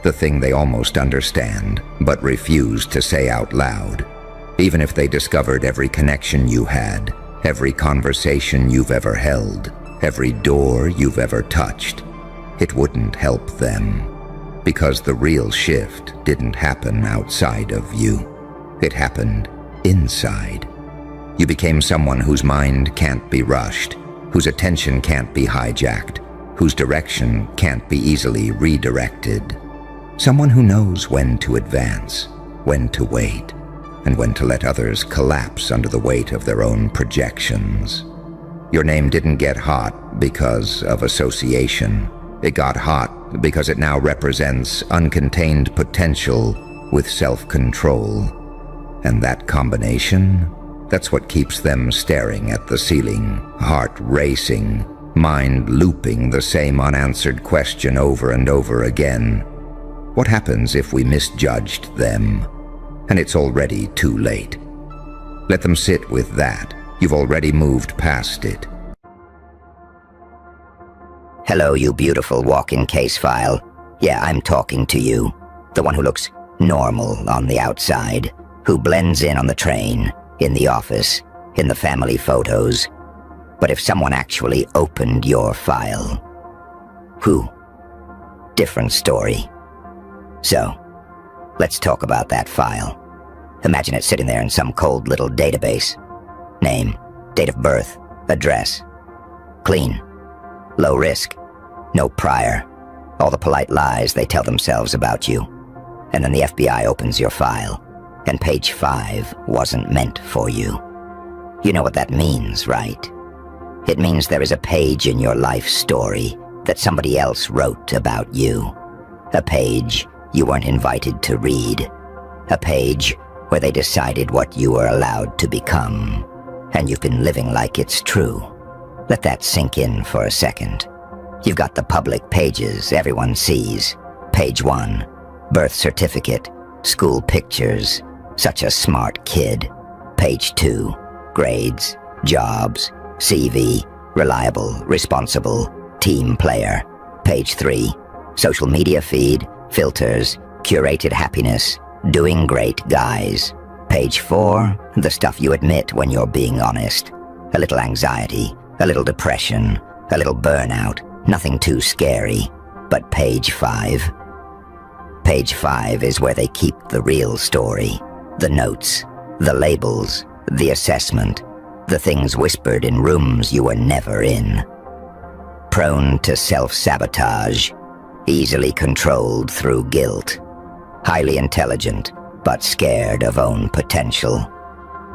The thing they almost understand, but refuse to say out loud. Even if they discovered every connection you had, every conversation you've ever held, every door you've ever touched, it wouldn't help them. Because the real shift didn't happen outside of you. It happened inside. You became someone whose mind can't be rushed, whose attention can't be hijacked, whose direction can't be easily redirected. Someone who knows when to advance, when to wait, and when to let others collapse under the weight of their own projections. Your name didn't get hot because of association. It got hot because it now represents uncontained potential with self-control. And that combination, that's what keeps them staring at the ceiling, heart racing, mind looping the same unanswered question over and over again. What happens if we misjudged them? And it's already too late. Let them sit with that. You've already moved past it. Hello, you beautiful walk-in case file. Yeah, I'm talking to you. The one who looks normal on the outside, who blends in on the train, in the office, in the family photos. But if someone actually opened your file, who? Different story. So, let's talk about that file. Imagine it sitting there in some cold little database. Name, date of birth, address. Clean. Low risk. No prior. All the polite lies they tell themselves about you. And then the FBI opens your file. and page 5 wasn't meant for you. You know what that means, right? It means there is a page in your life story that somebody else wrote about you. A page you weren't invited to read. A page where they decided what you were allowed to become, and you've been living like it's true. Let that sink in for a second. You've got the public pages everyone sees. Page 1, birth certificate, school pictures, such a smart kid. Page 2, grades, jobs, CV, reliable, responsible, team player. Page 3, social media feed, filters, curated happiness, doing great guys. Page 4, the stuff you admit when you're being honest. A little anxiety, a little depression, a little burnout, nothing too scary. But page 5? Page 5 is where they keep the real story. The notes, the labels, the assessment, the things whispered in rooms you were never in. Prone to self-sabotage, easily controlled through guilt. Highly intelligent, but scared of own potential.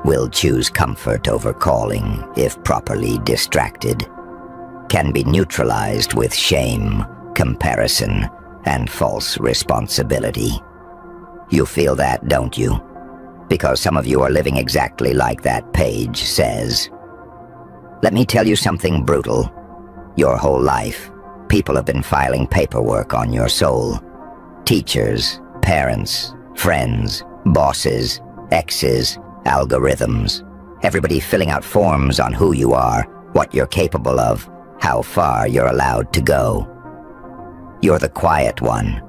Will choose comfort over calling if properly distracted. Can be neutralized with shame, comparison, and false responsibility. You feel that, don't you? Because some of you are living exactly like that page says. Let me tell you something brutal. Your whole life, people have been filing paperwork on your soul. Teachers, parents, friends, bosses, exes, algorithms. Everybody filling out forms on who you are, what you're capable of, how far you're allowed to go. You're the quiet one.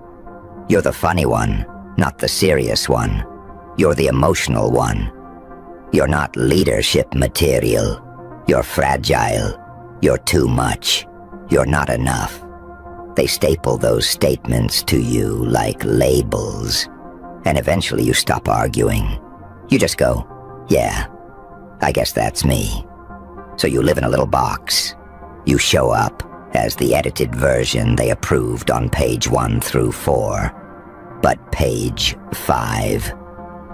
You're the funny one, not the serious one. You're the emotional one. You're not leadership material. You're fragile. You're too much. You're not enough. They staple those statements to you like labels. And eventually you stop arguing. You just go, yeah, I guess that's me. So you live in a little box. You show up as the edited version they approved on page 1 through 4. But page 5.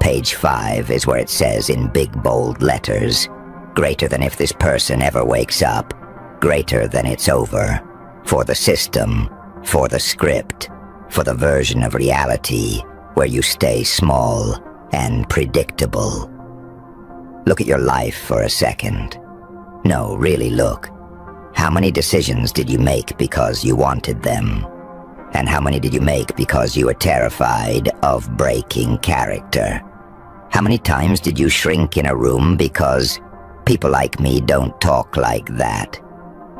Page 5 is where it says in big bold letters, greater than if this person ever wakes up, greater than it's over. For the system, for the script, for the version of reality where you stay small and predictable. Look at your life for a second. No, really look. How many decisions did you make because you wanted them? And how many did you make because you were terrified of breaking character? How many times did you shrink in a room because people like me don't talk like that?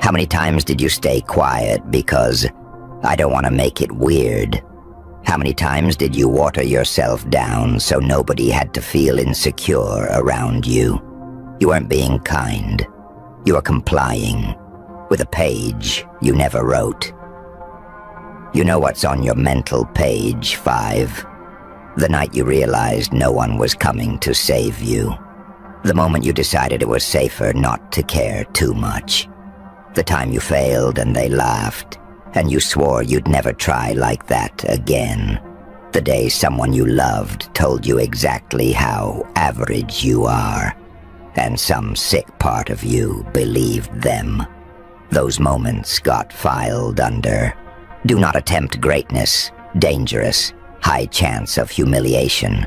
How many times did you stay quiet because I don't want to make it weird? How many times did you water yourself down so nobody had to feel insecure around you? You weren't being kind. You were complying with a page you never wrote. You know what's on your mental page 5? The night you realized no one was coming to save you. The moment you decided it was safer not to care too much. The time you failed and they laughed, and you swore you'd never try like that again. The day someone you loved told you exactly how average you are, and some sick part of you believed them. Those moments got filed under do not attempt greatness, dangerous, high chance of humiliation.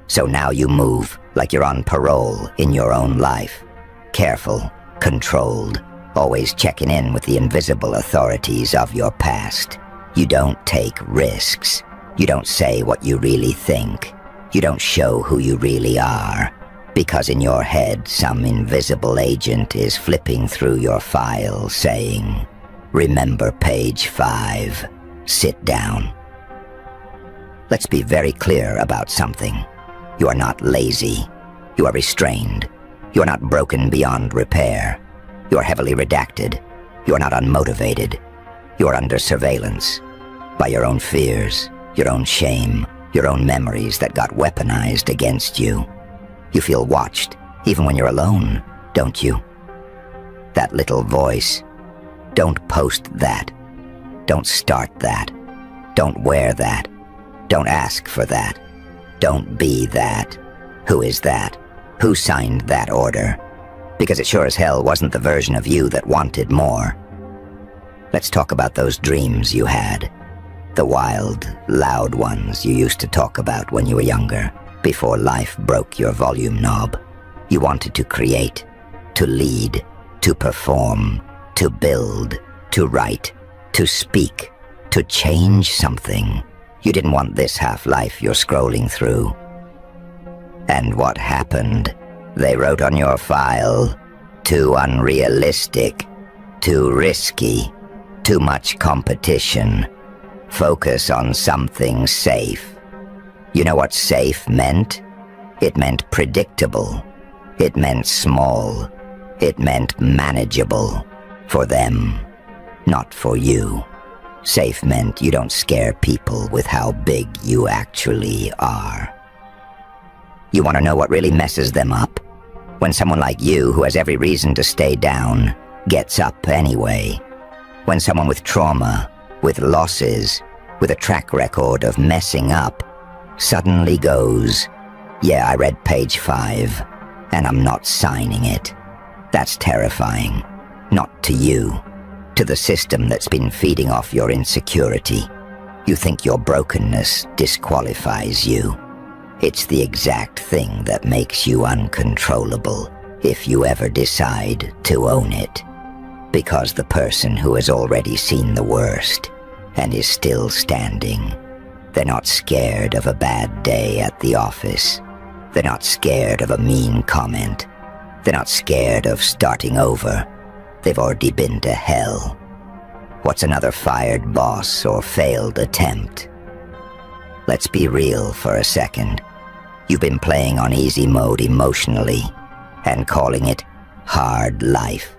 So now you move like you're on parole in your own life. Careful, controlled, always checking in with the invisible authorities of your past. You don't take risks. You don't say what you really think. You don't show who you really are. Because in your head, some invisible agent is flipping through your file saying, remember page 5. Sit down. Let's be very clear about something. You are not lazy. You are restrained. You are not broken beyond repair. You are heavily redacted. You are not unmotivated. You are under surveillance by your own fears, your own shame, your own memories that got weaponized against you. You feel watched, even when you're alone, don't you? That little voice. Don't post that. Don't start that. Don't wear that. Don't ask for that. Don't be that. Who is that? Who signed that order? Because it sure as hell wasn't the version of you that wanted more. Let's talk about those dreams you had. The wild, loud ones you used to talk about when you were younger, before life broke your volume knob. You wanted to create, to lead, to perform, to build, to write, to speak, to change something. You didn't want this half-life you're scrolling through. And what happened? They wrote on your file, too unrealistic, too risky, too much competition. Focus on something safe. You know what safe meant? It meant predictable. It meant small. It meant manageable. For them, not for you. Safe meant you don't scare people with how big you actually are. You want to know what really messes them up? When someone like you, who has every reason to stay down, gets up anyway. When someone with trauma, with losses, with a track record of messing up, suddenly goes, "Yeah, I read page 5, and I'm not signing it." That's terrifying. Not to you, to the system that's been feeding off your insecurity. You think your brokenness disqualifies you. It's the exact thing that makes you uncontrollable if you ever decide to own it. Because the person who has already seen the worst and is still standing, they're not scared of a bad day at the office. They're not scared of a mean comment. They're not scared of starting over. They've already been to hell. What's another fired boss or failed attempt? Let's be real for a second. You've been playing on easy mode emotionally and calling it hard life.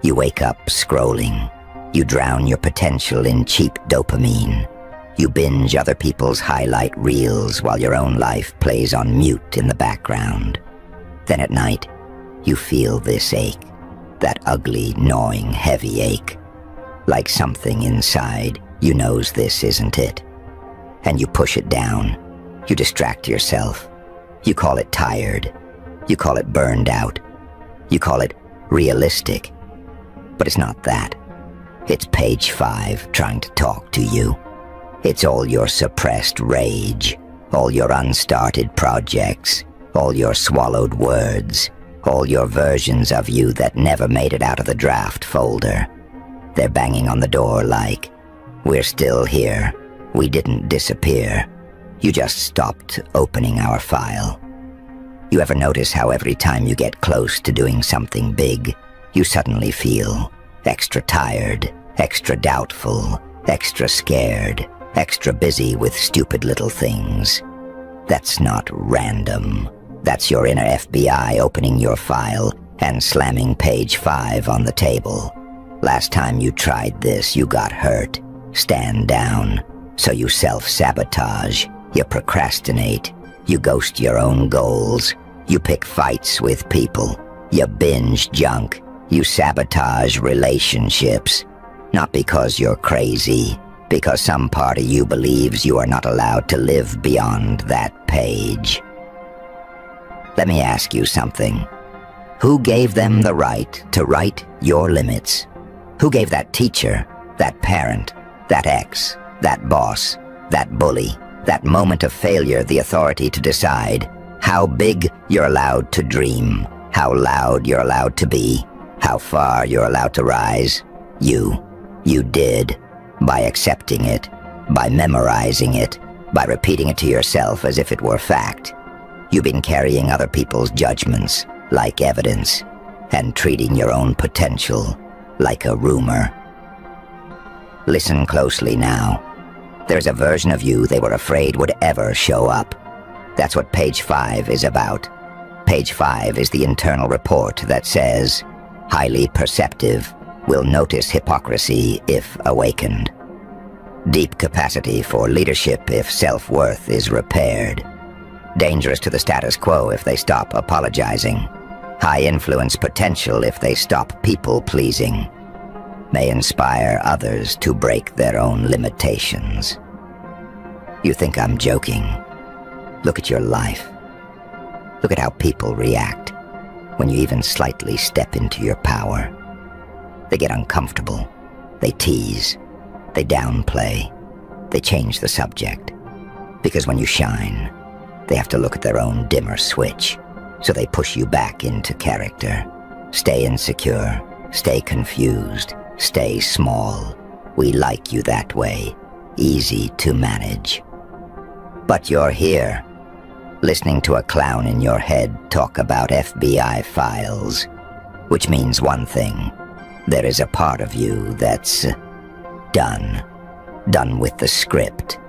You wake up scrolling. You drown your potential in cheap dopamine. You binge other people's highlight reels while your own life plays on mute in the background. Then at night, you feel this ache, that ugly, gnawing, heavy ache. Like something inside you knows this isn't it. And you push it down. You distract yourself. You call it tired. You call it burned out. You call it realistic. But it's not that. It's page 5 trying to talk to you. It's all your suppressed rage, all your unstarted projects, all your swallowed words, all your versions of you that never made it out of the draft folder. They're banging on the door like, "We're still here. We didn't disappear. You just stopped opening our file." You ever notice how every time you get close to doing something big, you suddenly feel extra tired, extra doubtful, extra scared, extra busy with stupid little things? That's not random. That's your inner FBI opening your file and slamming page 5 on the table. Last time you tried this, you got hurt. Stand down. So you self-sabotage. You procrastinate. You ghost your own goals. You pick fights with people. You binge junk. You sabotage relationships. Not because you're crazy, because some part of you believes you are not allowed to live beyond that page. Let me ask you something. Who gave them the right to write your limits? Who gave that teacher, that parent, that ex, that boss, that bully, that moment of failure the authority to decide how big you're allowed to dream, how loud you're allowed to be, how far you're allowed to rise? You did, by accepting it, by memorizing it, by repeating it to yourself as if it were fact. You've been carrying other people's judgments like evidence and treating your own potential like a rumor. Listen closely now. There's a version of you they were afraid would ever show up. That's what page 5 is about. Page 5 is the internal report that says, highly perceptive, will notice hypocrisy if awakened. Deep capacity for leadership if self-worth is repaired. Dangerous to the status quo if they stop apologizing. High influence potential if they stop people-pleasing. May inspire others to break their own limitations. You think I'm joking? Look at your life. Look at how people react when you even slightly step into your power. They get uncomfortable. They tease. They downplay. They change the subject. Because when you shine, they have to look at their own dimmer switch. So they push you back into character. Stay insecure. Stay confused. Stay small. We like you that way. Easy to manage. But you're here, listening to a clown in your head talk about FBI files, which means one thing. There is a part of you that's done. Done with the script.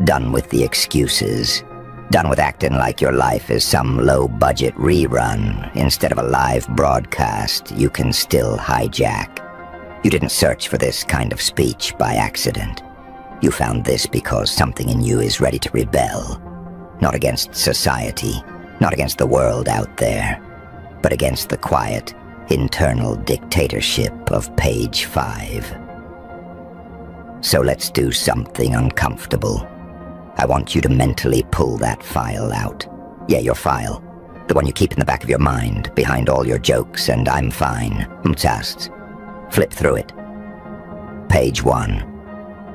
Done with the excuses. Done with acting like your life is some low-budget rerun instead of a live broadcast you can still hijack. You didn't search for this kind of speech by accident. You found this because something in you is ready to rebel. Not against society, not against the world out there, but against the quiet, internal dictatorship of page 5. So let's do something uncomfortable. I want you to mentally pull that file out. Yeah, your file. The one you keep in the back of your mind, behind all your jokes and I'm fine, mtasts. Flip through it. Page 1.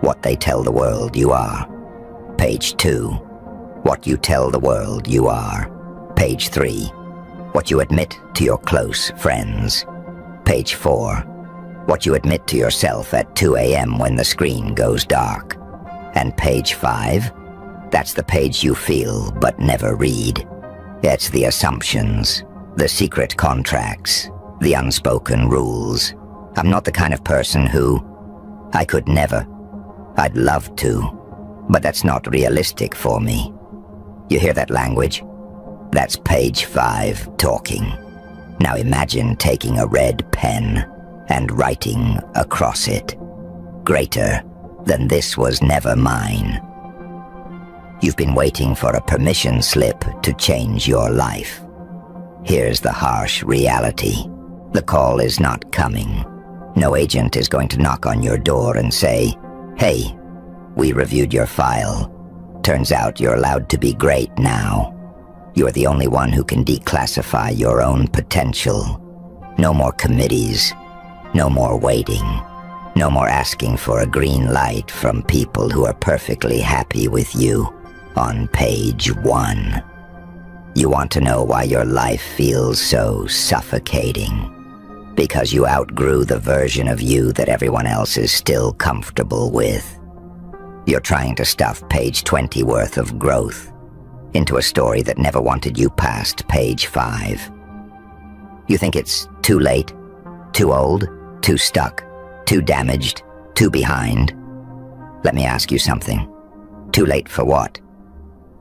What they tell the world you are. Page 2. What you tell the world you are. Page 3. What you admit to your close friends. Page 4. What you admit to yourself at 2 a.m. when the screen goes dark. And page 5. That's the page you feel but never read. It's the assumptions, the secret contracts, the unspoken rules. I'm not the kind of person who... I could never. I'd love to, but that's not realistic for me. You hear that language? That's page 5 talking. Now imagine taking a red pen and writing across it. Greater than this was never mine. You've been waiting for a permission slip to change your life. Here's the harsh reality. The call is not coming. No agent is going to knock on your door and say, "Hey, we reviewed your file. Turns out you're allowed to be great now. You're the only one who can declassify your own potential. No more committees. No more waiting. No more asking for a green light from people who are perfectly happy with you on page 1. You want to know why your life feels so suffocating? Because you outgrew the version of you that everyone else is still comfortable with. You're trying to stuff page 20 worth of growth into a story that never wanted you past page 5. You think it's too late, too old, too stuck, too damaged, too behind. Let me ask you something. Too late for what?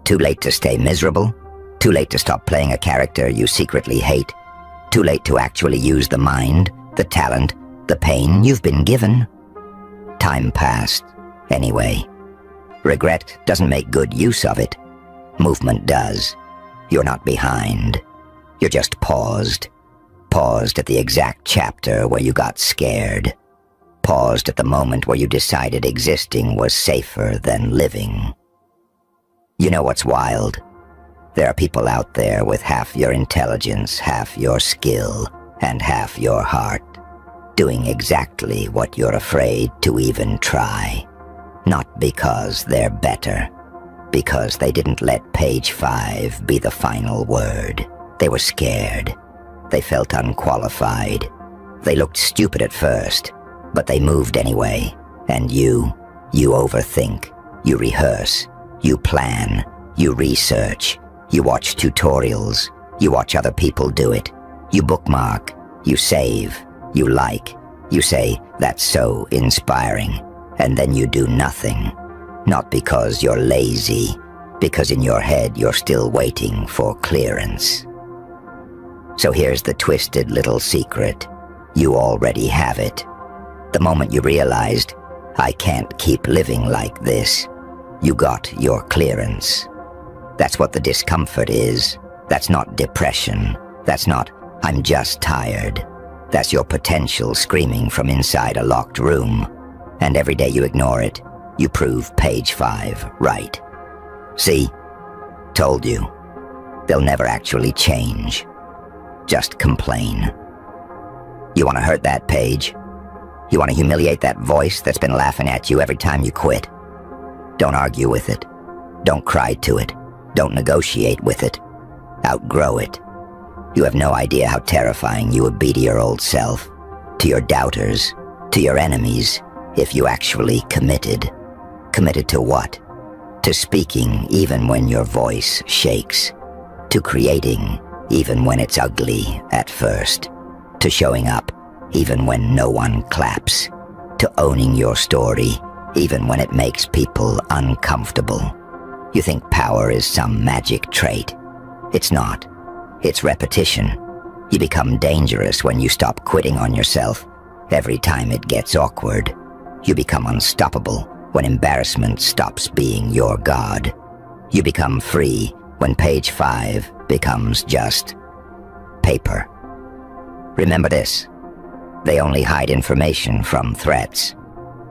Too late to stay miserable? Too late to stop playing a character you secretly hate? Too late to actually use the mind, the talent, the pain you've been given? Time passed, anyway. Regret doesn't make good use of it. Movement does. You're not behind. You're just paused. Paused at the exact chapter where you got scared. Paused at the moment where you decided existing was safer than living. You know what's wild? There are people out there with half your intelligence, half your skill, and half your heart, doing exactly what you're afraid to even try. Not because they're better, because they didn't let page 5 be the final word. They were scared. They felt unqualified. They looked stupid at first, but they moved anyway. And you overthink, you rehearse, you plan, you research, you watch tutorials, you watch other people do it, you bookmark, you save, you like, you say, "That's so inspiring," and then you do nothing. Not because you're lazy, because in your head you're still waiting for clearance. So here's the twisted little secret. You already have it. The moment you realized, "I can't keep living like this," you got your clearance. That's what the discomfort is. That's not depression. That's not, "I'm just tired." That's your potential screaming from inside a locked room. And every day you ignore it, you prove page 5 right. See? Told you. They'll never actually change. Just complain. You want to hurt that page? You want to humiliate that voice that's been laughing at you every time you quit? Don't argue with it. Don't cry to it. Don't negotiate with it. Outgrow it. You have no idea how terrifying you would be to your old self, to your doubters, to your enemies, if you actually committed. Committed to what? To speaking even when your voice shakes. To creating even when it's ugly at first. To showing up even when no one claps. To owning your story even when it makes people uncomfortable. You think power is some magic trait. It's not. It's repetition. You become dangerous when you stop quitting on yourself every time it gets awkward. You become unstoppable when embarrassment stops being your god. You become free when page 5 becomes just paper. Remember this. They only hide information from threats.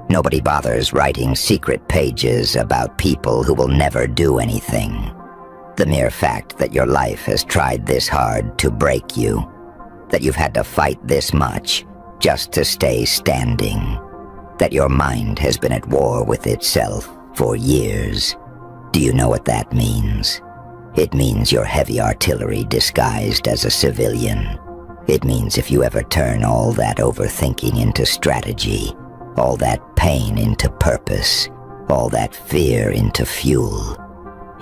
Nobody bothers writing secret pages about people who will never do anything. The mere fact that your life has tried this hard to break you, that you've had to fight this much just to stay standing, that your mind has been at war with itself for years. Do you know what that means? It means you're heavy artillery disguised as a civilian. It means if you ever turn all that overthinking into strategy, all that pain into purpose, all that fear into fuel,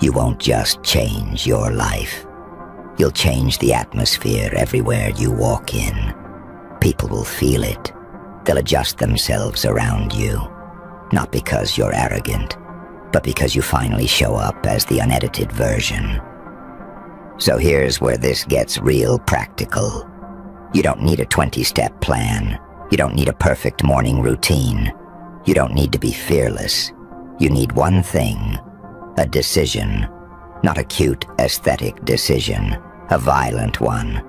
you won't just change your life. You'll change the atmosphere everywhere you walk in. People will feel it. They'll adjust themselves around you. Not because you're arrogant, but because you finally show up as the unedited version. So here's where this gets real practical. You don't need a 20-step plan. You don't need a perfect morning routine. You don't need to be fearless. You need one thing. A decision. Not a cute, aesthetic decision. A violent one.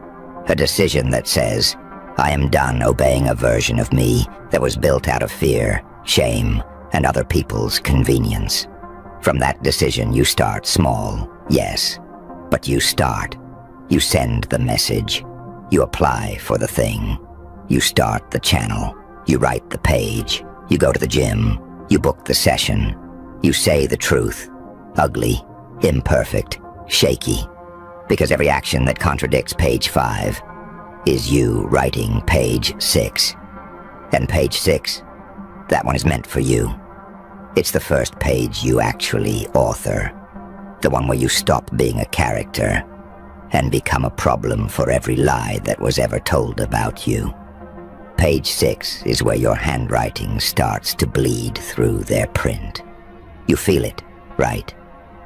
A decision that says, I am done obeying a version of me that was built out of fear, shame, and other people's convenience. From that decision, you start small, yes, but you start. You send the message. You apply for the thing. You start the channel. You write the page. You go to the gym. You book the session. You say the truth. Ugly, imperfect, shaky. Because every action that contradicts page 5 is you writing page 6. And page 6, that one is meant for you. It's the first page you actually author. The one where you stop being a character and become a problem for every lie that was ever told about you. Page 6 is where your handwriting starts to bleed through their print. You feel it, right?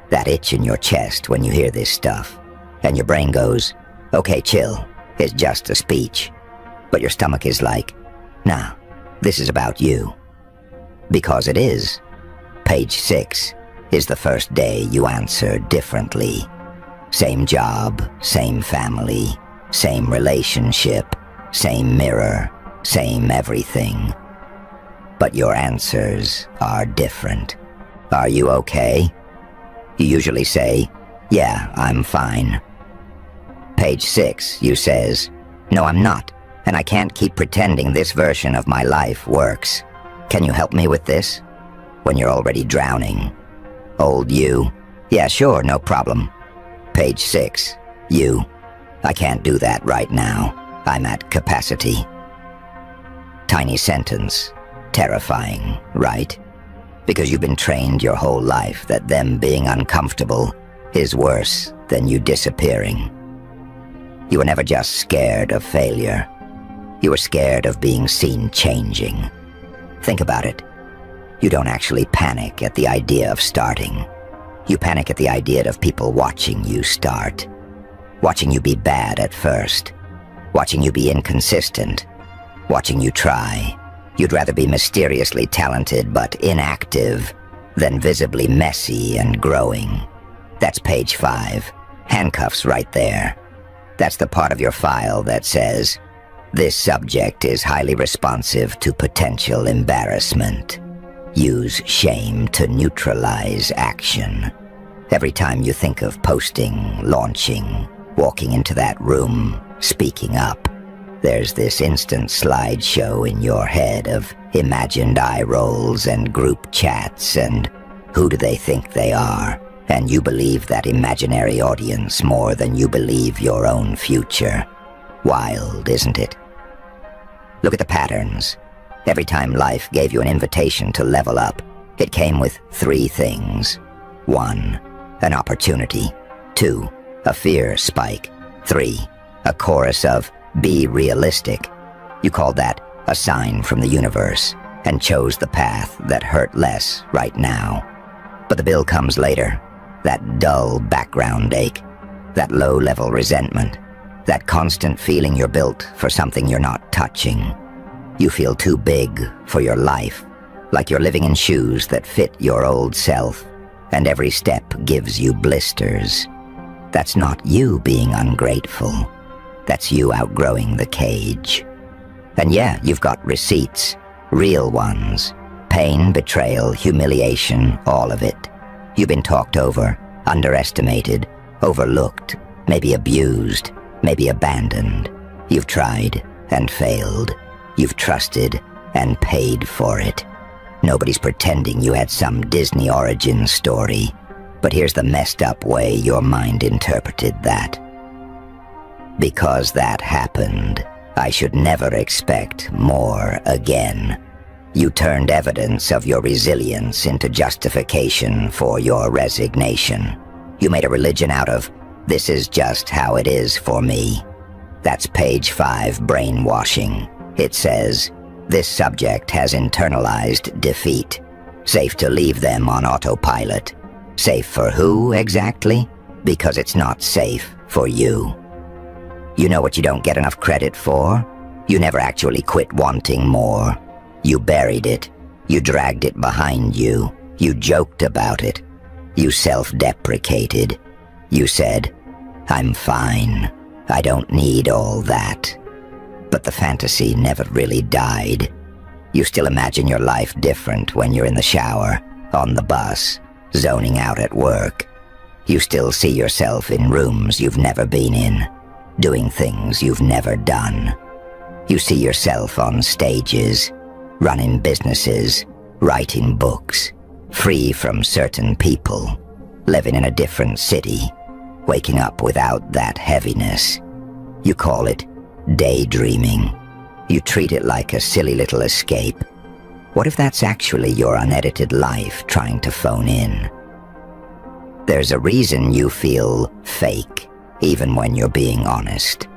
That itch in your chest when you hear this stuff. And your brain goes, okay, chill, it's just a speech. But your stomach is like, nah, this is about you. Because it is. Page 6 is the first day you answer differently. Same job, same family, same relationship, same mirror, same everything. But your answers are different. Are you okay? You usually say, yeah, I'm fine. Page 6, you says, no, I'm not, and I can't keep pretending this version of my life works. Can you help me with this? When you're already drowning. Old you, yeah, sure, no problem. Page 6, you, I can't do that right now. I'm at capacity. Tiny sentence, terrifying, right? Because you've been trained your whole life that them being uncomfortable is worse than you disappearing. You were never just scared of failure. You were scared of being seen changing. Think about it. You don't actually panic at the idea of starting. You panic at the idea of people watching you start. Watching you be bad at first. Watching you be inconsistent. Watching you try. You'd rather be mysteriously talented but inactive than visibly messy and growing. That's page 5. Handcuffs right there. That's the part of your file that says, this subject is highly responsive to potential embarrassment. Use shame to neutralize action. Every time you think of posting, launching, walking into that room, speaking up, there's this instant slideshow in your head of imagined eye rolls and group chats and who do they think they are? And you believe that imaginary audience more than you believe your own future. Wild, isn't it? Look at the patterns. Every time life gave you an invitation to level up, it came with 3 things. 1, an opportunity. 2, a fear spike. 3, a chorus of, be realistic. You called that a sign from the universe and chose the path that hurt less right now. But the bill comes later. That dull background ache, that low-level resentment, that constant feeling you're built for something you're not touching. You feel too big for your life, like you're living in shoes that fit your old self, and every step gives you blisters. That's not you being ungrateful. That's you outgrowing the cage. And yeah, you've got receipts, real ones. Pain, betrayal, humiliation, all of it. You've been talked over, underestimated, overlooked, maybe abused, maybe abandoned. You've tried and failed. You've trusted and paid for it. Nobody's pretending you had some Disney origin story, but here's the messed up way your mind interpreted that. Because that happened, I should never expect more again. You turned evidence of your resilience into justification for your resignation. You made a religion out of, this is just how it is for me. That's page 5 brainwashing. It says, this subject has internalized defeat. Safe to leave them on autopilot. Safe for who, exactly? Because it's not safe for you. You know what you don't get enough credit for? You never actually quit wanting more. You buried it. You dragged it behind you. You joked about it. You self-deprecated. You said, I'm fine. I don't need all that. But the fantasy never really died. You still imagine your life different when you're in the shower, on the bus, zoning out at work. You still see yourself in rooms you've never been in, doing things you've never done. You see yourself on stages, running businesses, writing books, free from certain people, living in a different city, waking up without that heaviness. You call it daydreaming. You treat it like a silly little escape. What if that's actually your unedited life trying to phone in? There's a reason you feel fake, even when you're being honest.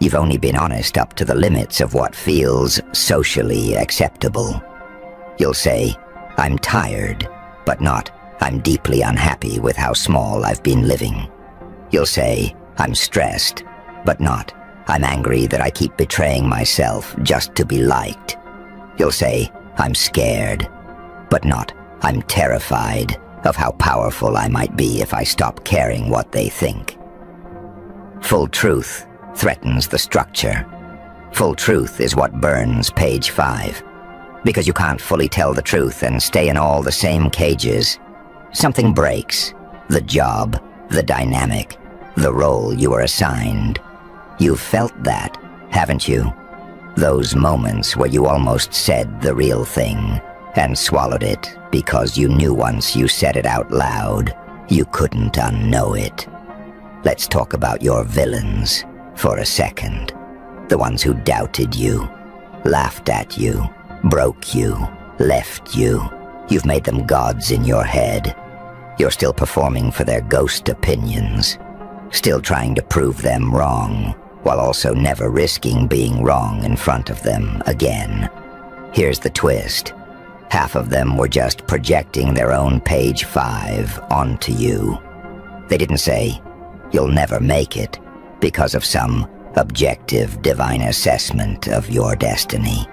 You've only been honest up to the limits of what feels socially acceptable. You'll say, I'm tired, but not, I'm deeply unhappy with how small I've been living. You'll say, I'm stressed, but not, I'm angry that I keep betraying myself just to be liked. You'll say, I'm scared, but not, I'm terrified of how powerful I might be if I stop caring what they think. Full truth threatens the structure. Full truth is what burns page 5. Because you can't fully tell the truth and stay in all the same cages. Something breaks. The job, the dynamic, the role you were assigned. You've felt that, haven't you? Those moments where you almost said the real thing and swallowed it because you knew once you said it out loud, you couldn't unknow it. Let's talk about your villains for a second. The ones who doubted you, laughed at you, broke you, left you. You've made them gods in your head. You're still performing for their ghost opinions, still trying to prove them wrong, while also never risking being wrong in front of them again. Here's the twist. Half of them were just projecting their own page 5 onto you. They didn't say, you'll never make it, because of some objective divine assessment of your destiny.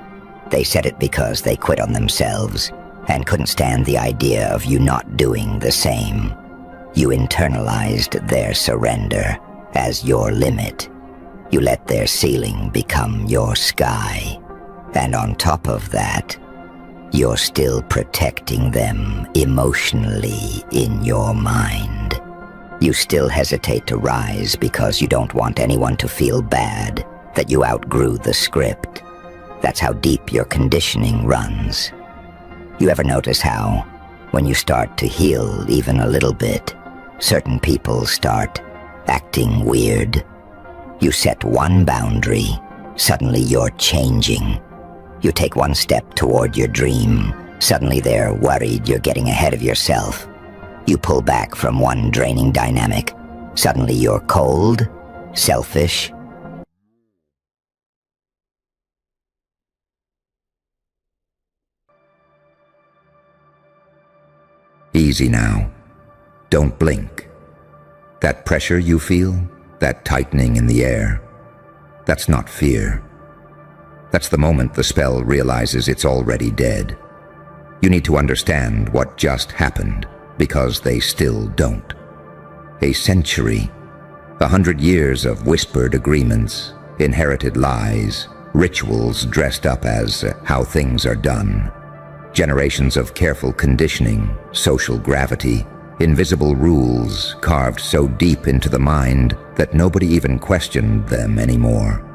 They said it because they quit on themselves and couldn't stand the idea of you not doing the same. You internalized their surrender as your limit. You let their ceiling become your sky. And on top of that, you're still protecting them emotionally in your mind. You still hesitate to rise because you don't want anyone to feel bad that you outgrew the script. That's how deep your conditioning runs. You ever notice how, when you start to heal even a little bit, certain people start acting weird? You set one boundary, suddenly you're changing. You take one step toward your dream, suddenly they're worried you're getting ahead of yourself. You pull back from one draining dynamic, suddenly you're cold, selfish. Easy now. Don't blink. That pressure you feel, that tightening in the air, that's not fear. That's the moment the spell realizes it's already dead. You need to understand what just happened, because they still don't. A century, 100 years of whispered agreements, inherited lies, rituals dressed up as how things are done. Generations of careful conditioning, social gravity, invisible rules carved so deep into the mind that nobody even questioned them anymore.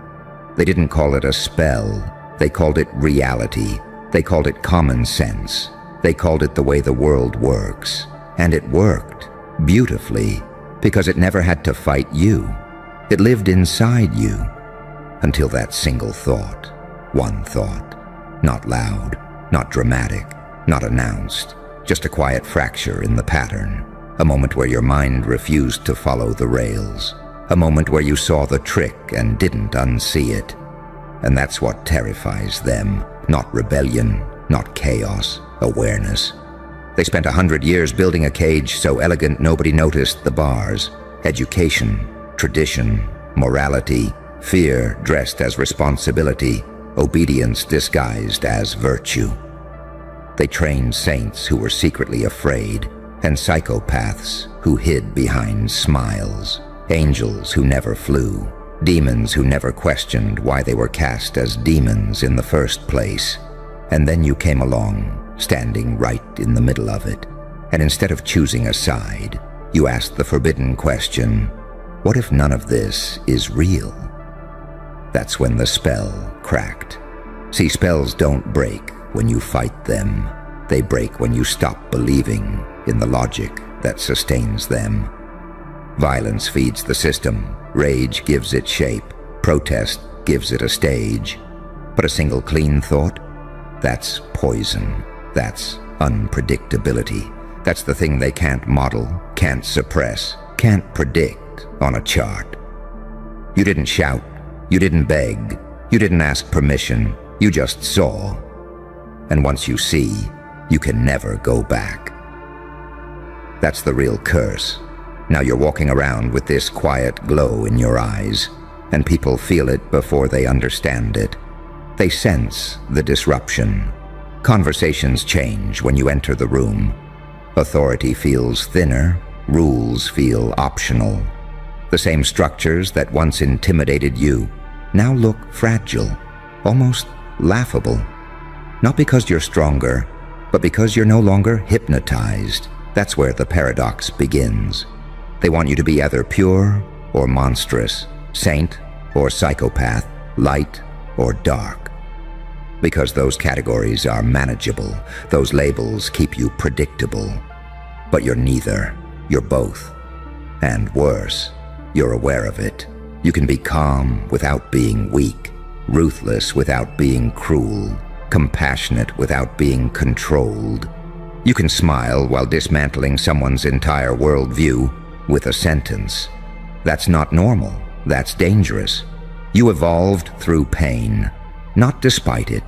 They didn't call it a spell. They called it reality. They called it common sense. They called it the way the world works. And it worked beautifully because it never had to fight you. It lived inside you until that single thought, one thought, not loud, not dramatic, not announced, just a quiet fracture in the pattern, a moment where your mind refused to follow the rails, a moment where you saw the trick and didn't unsee it. And that's what terrifies them, not rebellion, not chaos, awareness. They spent 100 years building a cage so elegant nobody noticed the bars. Education, tradition, morality, fear dressed as responsibility, obedience disguised as virtue. They trained saints who were secretly afraid, and psychopaths who hid behind smiles, angels who never flew, demons who never questioned why they were cast as demons in the first place. And then you came along, standing right in the middle of it, and instead of choosing a side, you asked the forbidden question, what if none of this is real? That's when the spell cracked. See, spells don't break when you fight them. They break when you stop believing in the logic that sustains them. Violence feeds the system. Rage gives it shape. Protest gives it a stage. But a single clean thought? That's poison. That's unpredictability. That's the thing they can't model, can't suppress, can't predict on a chart. You didn't shout. You didn't beg. You didn't ask permission. You just saw. And once you see, you can never go back. That's the real curse. Now you're walking around with this quiet glow in your eyes, and people feel it before they understand it. They sense the disruption. Conversations change when you enter the room. Authority feels thinner, rules feel optional. The same structures that once intimidated you now look fragile, almost laughable. Not because you're stronger, but because you're no longer hypnotized. That's where the paradox begins. They want you to be either pure or monstrous, saint or psychopath, light or dark. Because those categories are manageable, those labels keep you predictable. But you're neither, you're both. And worse, you're aware of it. You can be calm without being weak, ruthless without being cruel, compassionate without being controlled. You can smile while dismantling someone's entire worldview with a sentence. That's not normal. That's dangerous. You evolved through pain, not despite it.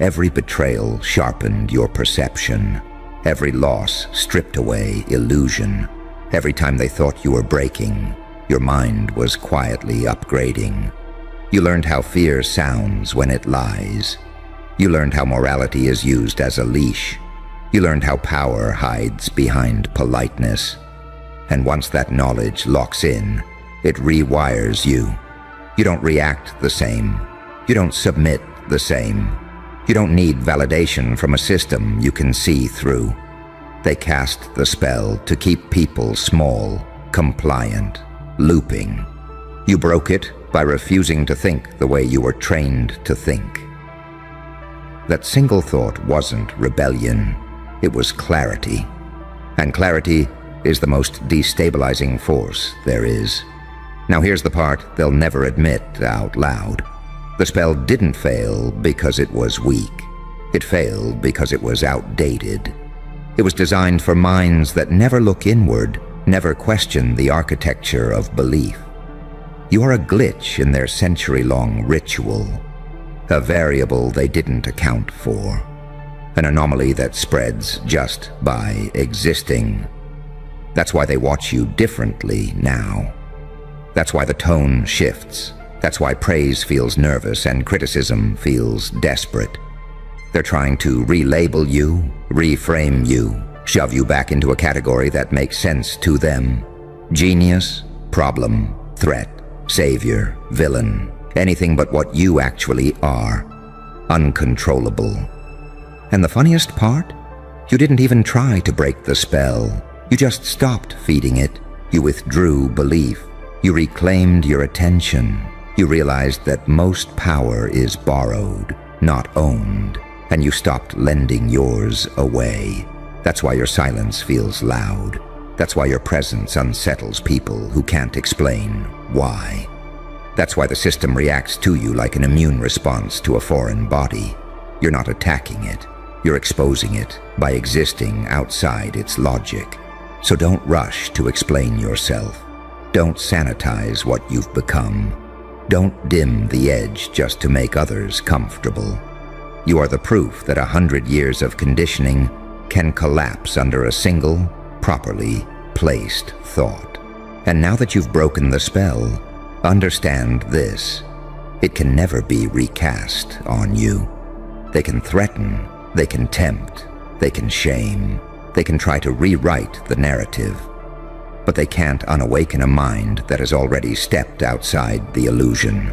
Every betrayal sharpened your perception. Every loss stripped away illusion. Every time they thought you were breaking, your mind was quietly upgrading. You learned how fear sounds when it lies. You learned how morality is used as a leash. You learned how power hides behind politeness. And once that knowledge locks in, it rewires you. You don't react the same. You don't submit the same. You don't need validation from a system you can see through. They cast the spell to keep people small, compliant, looping. You broke it by refusing to think the way you were trained to think. That single thought wasn't rebellion, it was clarity. And clarity is the most destabilizing force there is. Now here's the part they'll never admit out loud. The spell didn't fail because it was weak. It failed because it was outdated. It was designed for minds that never look inward, never question the architecture of belief. You are a glitch in their century-long ritual, a variable they didn't account for, an anomaly that spreads just by existing. That's why they watch you differently now. That's why the tone shifts. That's why praise feels nervous and criticism feels desperate. They're trying to relabel you, reframe you, shove you back into a category that makes sense to them. Genius, problem, threat, savior, villain, anything but what you actually are. Uncontrollable. And the funniest part? You didn't even try to break the spell. You just stopped feeding it. You withdrew belief. You reclaimed your attention. You realized that most power is borrowed, not owned, and you stopped lending yours away. That's why your silence feels loud. That's why your presence unsettles people who can't explain why. That's why the system reacts to you like an immune response to a foreign body. You're not attacking it. You're exposing it by existing outside its logic. So don't rush to explain yourself. Don't sanitize what you've become. Don't dim the edge just to make others comfortable. You are the proof that 100 years of conditioning can collapse under a single, properly placed thought. And now that you've broken the spell, understand this. It can never be recast on you. They can threaten, they can tempt, they can shame, they can try to rewrite the narrative. But they can't unawaken a mind that has already stepped outside the illusion.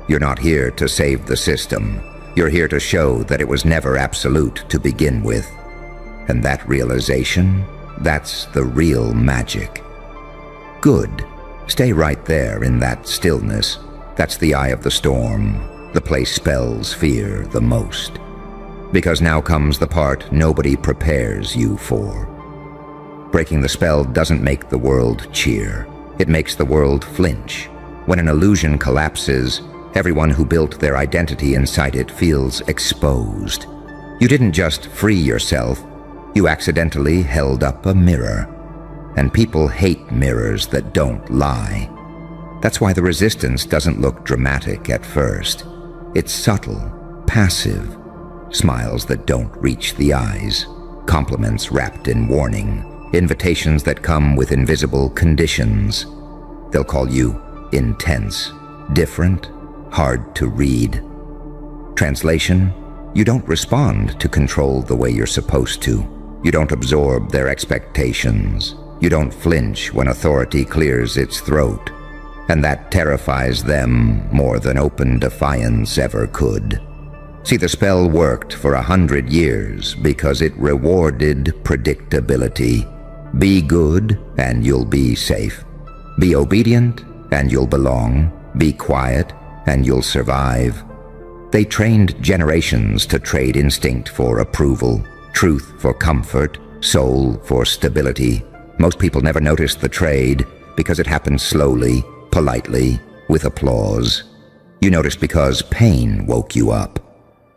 You're not here to save the system. You're here to show that it was never absolute to begin with. And that realization, that's the real magic. Good. Stay right there in that stillness. That's the eye of the storm, the place spells fear the most. Because now comes the part nobody prepares you for. Breaking the spell doesn't make the world cheer. It makes the world flinch. When an illusion collapses, everyone who built their identity inside it feels exposed. You didn't just free yourself, you accidentally held up a mirror. And people hate mirrors that don't lie. That's why the resistance doesn't look dramatic at first. It's subtle, passive, smiles that don't reach the eyes, compliments wrapped in warning, invitations that come with invisible conditions. They'll call you intense, different, hard to read. Translation: you don't respond to control the way you're supposed to. You don't absorb their expectations. You don't flinch when authority clears its throat. And that terrifies them more than open defiance ever could. See, the spell worked for 100 years because it rewarded predictability. Be good and you'll be safe. Be obedient and you'll belong. Be quiet and you'll survive. They trained generations to trade instinct for approval, truth for comfort, soul for stability. Most people never noticed the trade because it happened slowly, politely, with applause. You noticed because pain woke you up.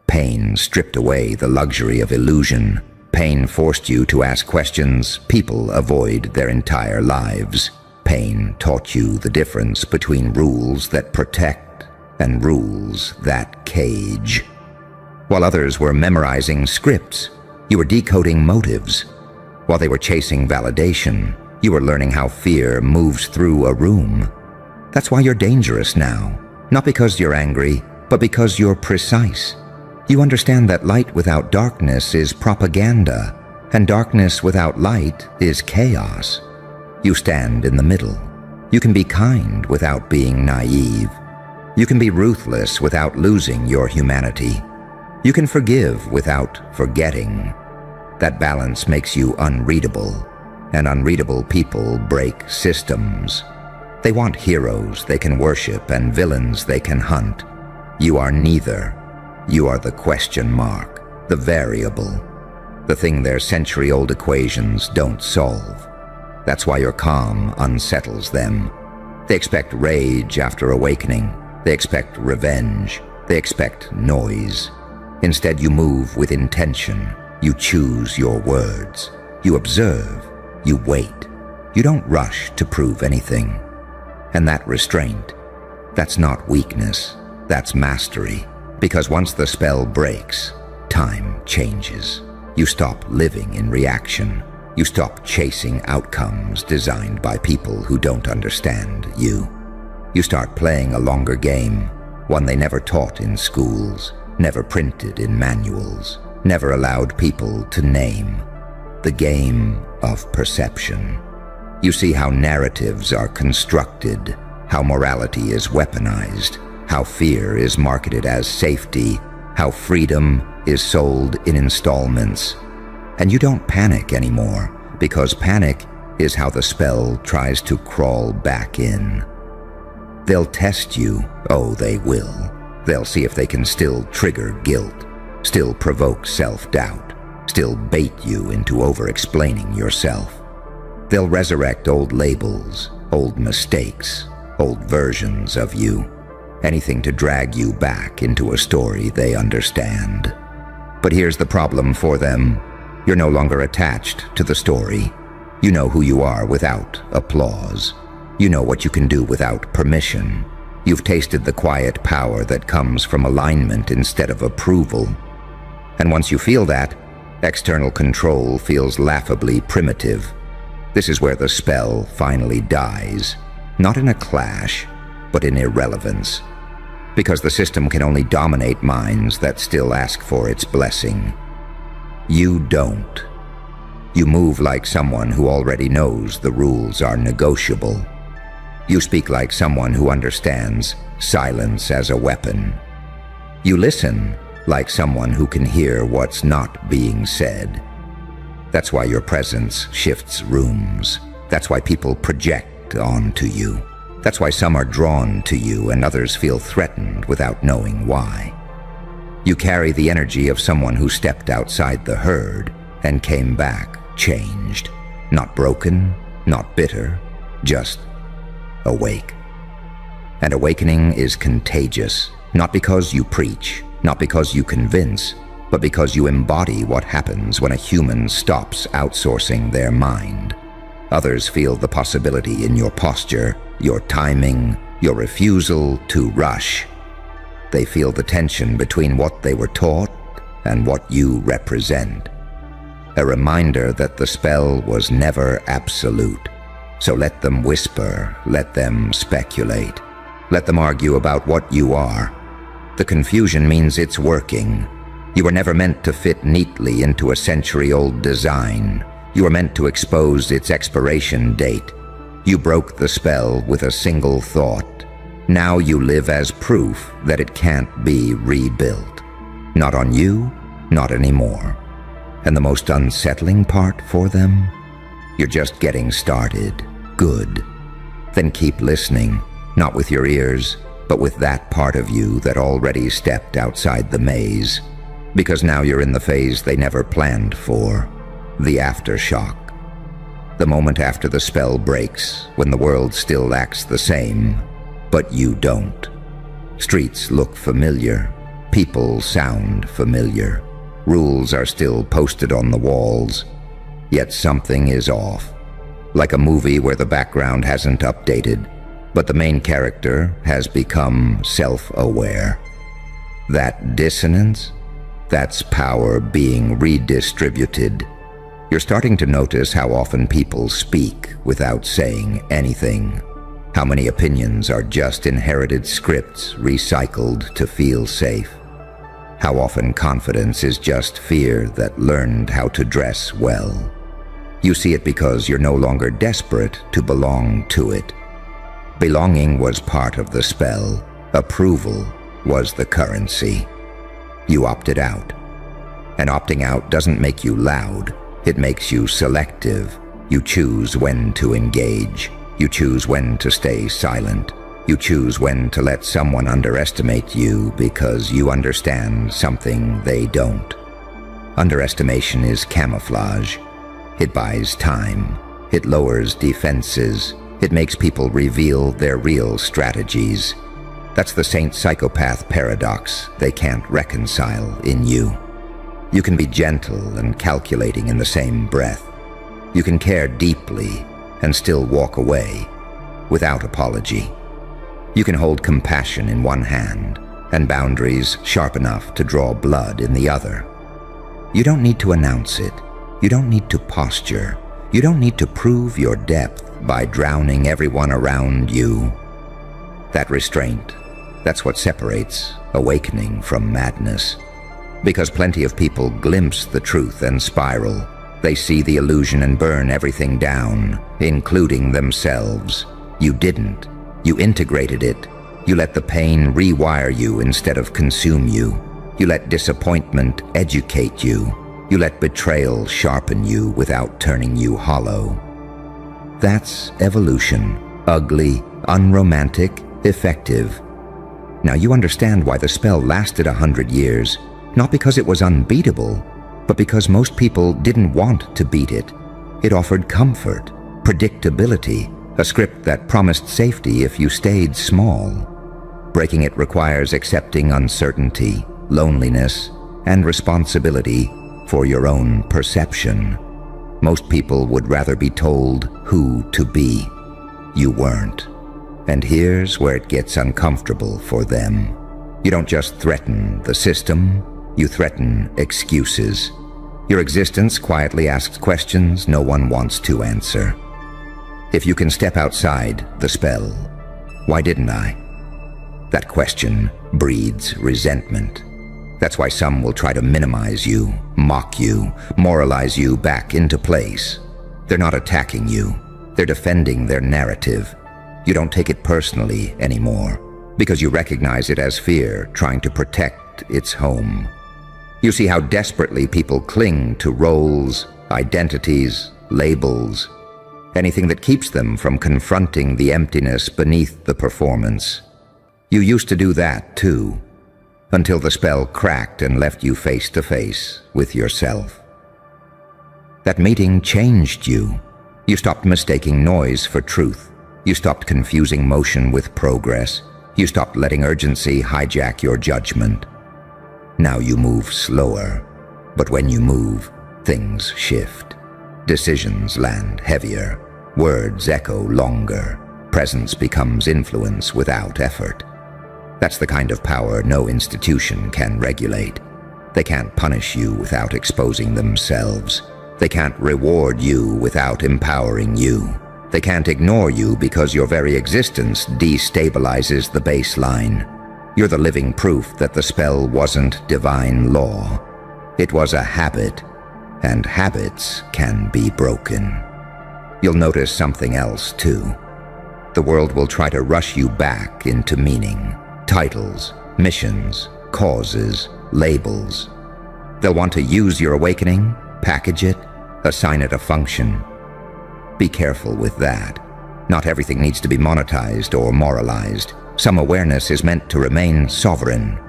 Pain stripped away the luxury of illusion. Pain forced you to ask questions people avoid their entire lives. Pain taught you the difference between rules that protect and rules that cage. While others were memorizing scripts, you were decoding motives. While they were chasing validation, you were learning how fear moves through a room. That's why you're dangerous now. Not because you're angry, but because you're precise. You understand that light without darkness is propaganda, and darkness without light is chaos. You stand in the middle. You can be kind without being naive. You can be ruthless without losing your humanity. You can forgive without forgetting. That balance makes you unreadable, and unreadable people break systems. They want heroes they can worship and villains they can hunt. You are neither. You are the question mark, the variable, the thing their century-old equations don't solve. That's why your calm unsettles them. They expect rage after awakening. They expect revenge. They expect noise. Instead, you move with intention. You choose your words. You observe. You wait. You don't rush to prove anything. And that restraint, that's not weakness. That's mastery. Because once the spell breaks, time changes. You stop living in reaction. You stop chasing outcomes designed by people who don't understand you. You start playing a longer game, one they never taught in schools, never printed in manuals, never allowed people to name. The game of perception. You see how narratives are constructed, how morality is weaponized, how fear is marketed as safety, how freedom is sold in installments. And you don't panic anymore, because panic is how the spell tries to crawl back in. They'll test you, oh they will. They'll see if they can still trigger guilt, still provoke self-doubt, still bait you into over-explaining yourself. They'll resurrect old labels, old mistakes, old versions of you, anything to drag you back into a story they understand. But here's the problem for them. You're no longer attached to the story. You know who you are without applause. You know what you can do without permission. You've tasted the quiet power that comes from alignment instead of approval. And once you feel that, external control feels laughably primitive. This is where the spell finally dies. Not in a clash, but in irrelevance. Because the system can only dominate minds that still ask for its blessing. You don't. You move like someone who already knows the rules are negotiable. You speak like someone who understands silence as a weapon. You listen like someone who can hear what's not being said. That's why your presence shifts rooms. That's why people project onto you. That's why some are drawn to you and others feel threatened without knowing why. You carry the energy of someone who stepped outside the herd and came back changed. Not broken, not bitter, just awake. And awakening is contagious, not because you preach, not because you convince, but because you embody what happens when a human stops outsourcing their mind. Others feel the possibility in your posture, your timing, your refusal to rush. They feel the tension between what they were taught and what you represent. A reminder that the spell was never absolute. So let them whisper, let them speculate, let them argue about what you are. The confusion means it's working. You were never meant to fit neatly into a century-old design. You were meant to expose its expiration date. You broke the spell with a single thought. Now you live as proof that it can't be rebuilt. Not on you, not anymore. And the most unsettling part for them? You're just getting started. Good. Then keep listening, not with your ears, but with that part of you that already stepped outside the maze. Because now you're in the phase they never planned for. The aftershock. The moment after the spell breaks, when the world still acts the same, but you don't. Streets look familiar. People sound familiar. Rules are still posted on the walls. Yet something is off. Like a movie where the background hasn't updated, but the main character has become self-aware. That dissonance? That's power being redistributed. You're starting to notice how often people speak without saying anything. How many opinions are just inherited scripts recycled to feel safe. How often confidence is just fear that learned how to dress well. You see it because you're no longer desperate to belong to it. Belonging was part of the spell. Approval was the currency. You opted out. And opting out doesn't make you loud. It makes you selective. You choose when to engage. You choose when to stay silent. You choose when to let someone underestimate you because you understand something they don't. Underestimation is camouflage. It buys time. It lowers defenses. It makes people reveal their real strategies. That's the saint-psychopath paradox they can't reconcile in you. You can be gentle and calculating in the same breath. You can care deeply and still walk away without apology. You can hold compassion in one hand and boundaries sharp enough to draw blood in the other. You don't need to announce it. You don't need to posture. You don't need to prove your depth by drowning everyone around you. That restraint, that's what separates awakening from madness. Because plenty of people glimpse the truth and spiral. They see the illusion and burn everything down, including themselves. You didn't. You integrated it. You let the pain rewire you instead of consume you. You let disappointment educate you. You let betrayal sharpen you without turning you hollow. That's evolution. Ugly, unromantic, effective. Now you understand why the spell lasted 100 years. Not because it was unbeatable, but because most people didn't want to beat it. It offered comfort, predictability, a script that promised safety if you stayed small. Breaking it requires accepting uncertainty, loneliness, and responsibility for your own perception. Most people would rather be told who to be. You weren't. And here's where it gets uncomfortable for them. You don't just threaten the system, you threaten excuses. Your existence quietly asks questions no one wants to answer. If you can step outside the spell, why didn't I? That question breeds resentment. That's why some will try to minimize you, mock you, moralize you back into place. They're not attacking you. They're defending their narrative. You don't take it personally anymore because you recognize it as fear trying to protect its home. You see how desperately people cling to roles, identities, labels, anything that keeps them from confronting the emptiness beneath the performance. You used to do that too, until the spell cracked and left you face to face with yourself. That meeting changed you. You stopped mistaking noise for truth. You stopped confusing motion with progress. You stopped letting urgency hijack your judgment. Now you move slower, but when you move, things shift. Decisions land heavier. Words echo longer. Presence becomes influence without effort. That's the kind of power no institution can regulate. They can't punish you without exposing themselves. They can't reward you without empowering you. They can't ignore you because your very existence destabilizes the baseline. You're the living proof that the spell wasn't divine law. It was a habit, and habits can be broken. You'll notice something else too. The world will try to rush you back into meaning. Titles, missions, causes, labels. They'll want to use your awakening, package it, assign it a function. Be careful with that. Not everything needs to be monetized or moralized. Some awareness is meant to remain sovereign.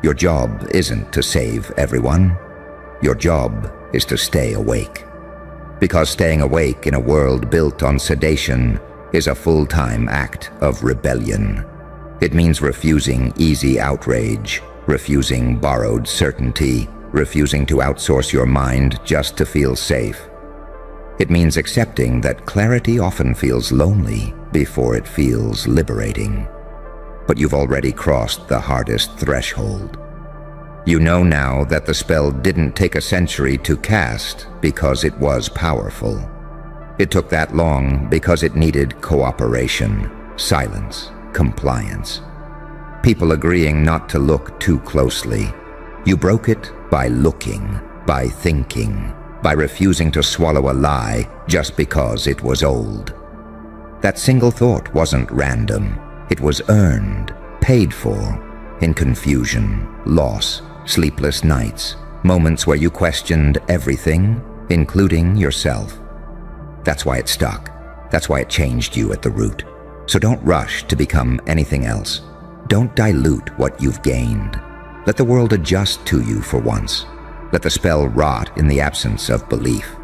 Your job isn't to save everyone. Your job is to stay awake. Because staying awake in a world built on sedation is a full-time act of rebellion. It means refusing easy outrage, refusing borrowed certainty, refusing to outsource your mind just to feel safe. It means accepting that clarity often feels lonely before it feels liberating. But you've already crossed the hardest threshold. You know now that the spell didn't take a century to cast because it was powerful. It took that long because it needed cooperation, silence, compliance. People agreeing not to look too closely. You broke it by looking, by thinking, by refusing to swallow a lie just because it was old. That single thought wasn't random. It was earned, paid for, in confusion, loss, sleepless nights, moments where you questioned everything, including yourself. That's why it stuck. That's why it changed you at the root. So don't rush to become anything else. Don't dilute what you've gained. Let the world adjust to you for once. Let the spell rot in the absence of belief.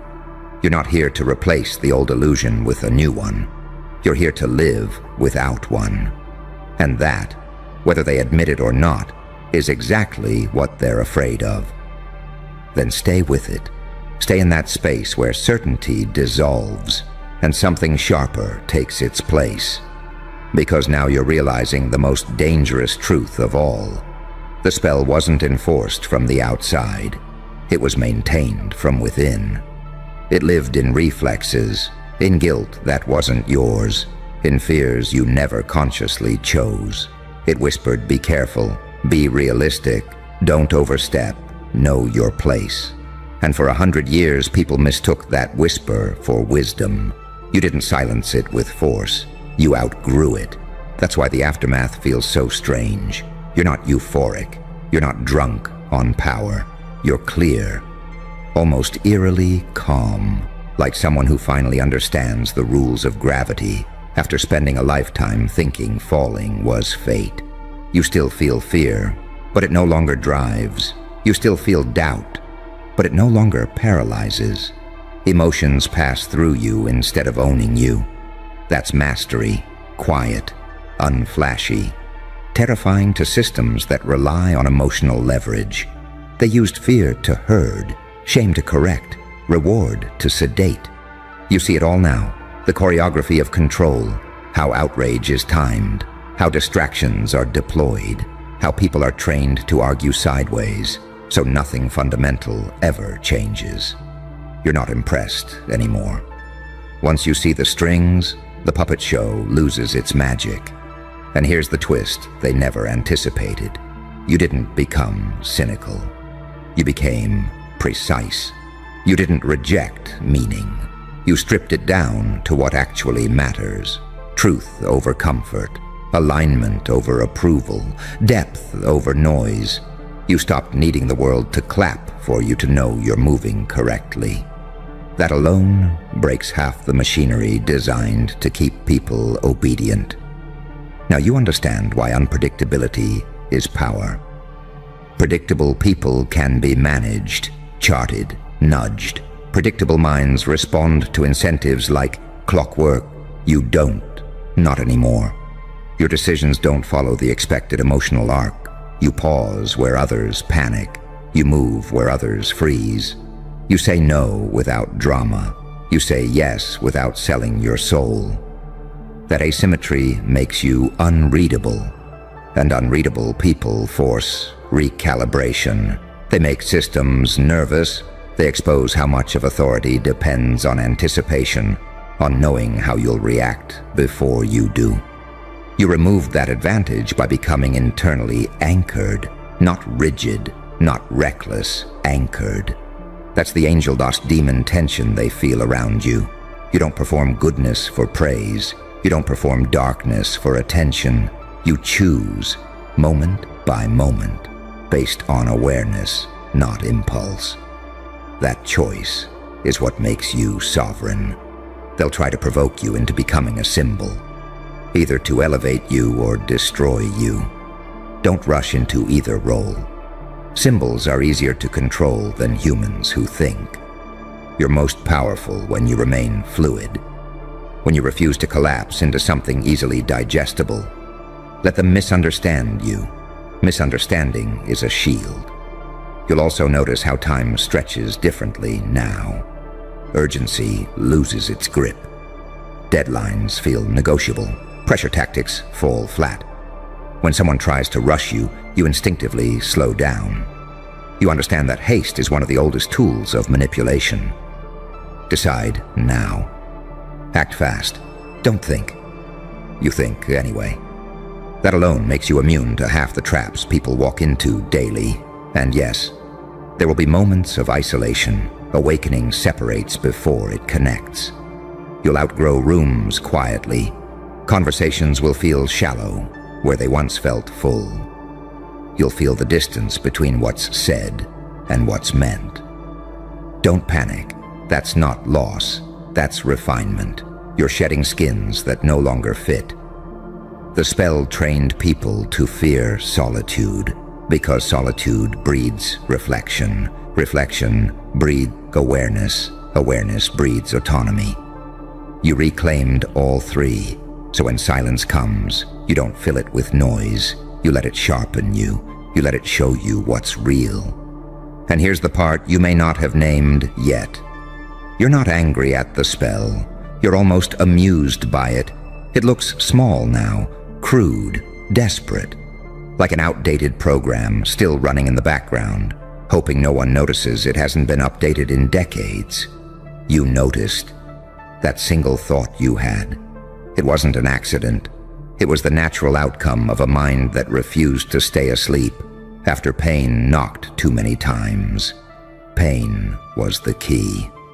You're not here to replace the old illusion with a new one. You're here to live without one. And that, whether they admit it or not, is exactly what they're afraid of. Then stay with it. Stay in that space where certainty dissolves and something sharper takes its place. Because now you're realizing the most dangerous truth of all. The spell wasn't enforced from the outside. It was maintained from within. It lived in reflexes, in guilt that wasn't yours, in fears you never consciously chose. It whispered, be careful, be realistic, don't overstep, know your place. And for 100 years, people mistook that whisper for wisdom. You didn't silence it with force. You outgrew it. That's why the aftermath feels so strange. You're not euphoric. You're not drunk on power. You're clear, almost eerily calm, like someone who finally understands the rules of gravity after spending a lifetime thinking falling was fate. You still feel fear, but it no longer drives. You still feel doubt, but it no longer paralyzes. Emotions pass through you instead of owning you. That's mastery, quiet, unflashy, terrifying to systems that rely on emotional leverage. They used fear to herd, shame to correct, reward to sedate. You see it all now, the choreography of control, how outrage is timed, how distractions are deployed, how people are trained to argue sideways, so nothing fundamental ever changes. You're not impressed anymore. Once you see the strings, the puppet show loses its magic. And here's the twist they never anticipated. You didn't become cynical. You became precise. You didn't reject meaning. You stripped it down to what actually matters. Truth over comfort, alignment over approval, depth over noise. You stopped needing the world to clap for you to know you're moving correctly. That alone breaks half the machinery designed to keep people obedient. Now you understand why unpredictability is power. Predictable people can be managed, charted, nudged. Predictable minds respond to incentives like clockwork. You don't. Not anymore. Your decisions don't follow the expected emotional arc. You pause where others panic. You move where others freeze. You say no without drama. You say yes without selling your soul. That asymmetry makes you unreadable. And unreadable people force recalibration. They make systems nervous. They expose how much of authority depends on anticipation, on knowing how you'll react before you do. You removed that advantage by becoming internally anchored, not rigid, not reckless, anchored. That's the angel dust demon tension they feel around you. You don't perform goodness for praise. You don't perform darkness for attention. You choose, moment by moment, based on awareness, not impulse. That choice is what makes you sovereign. They'll try to provoke you into becoming a symbol, either to elevate you or destroy you. Don't rush into either role. Symbols are easier to control than humans who think. You're most powerful when you remain fluid, when you refuse to collapse into something easily digestible. Let them misunderstand you. Misunderstanding is a shield. You'll also notice how time stretches differently now. Urgency loses its grip. Deadlines feel negotiable. Pressure tactics fall flat. When someone tries to rush you, you instinctively slow down. You understand that haste is one of the oldest tools of manipulation. Decide now. Act fast. Don't think. You think anyway. That alone makes you immune to half the traps people walk into daily. And yes, there will be moments of isolation. Awakening separates before it connects. You'll outgrow rooms quietly. Conversations will feel shallow where they once felt full. You'll feel the distance between what's said and what's meant. Don't panic. That's not loss. That's refinement. You're shedding skins that no longer fit. The spell trained people to fear solitude, because solitude breeds reflection. Reflection breeds awareness. Awareness breeds autonomy. You reclaimed all three, so when silence comes, you don't fill it with noise. You let it sharpen you. You let it show you what's real. And here's the part you may not have named yet. You're not angry at the spell. You're almost amused by it. It looks small now, crude, desperate, like an outdated program still running in the background, hoping no one notices it hasn't been updated in decades. You noticed. That single thought you had. It wasn't an accident. It was the natural outcome of a mind that refused to stay asleep after pain knocked too many times. Pain was the key.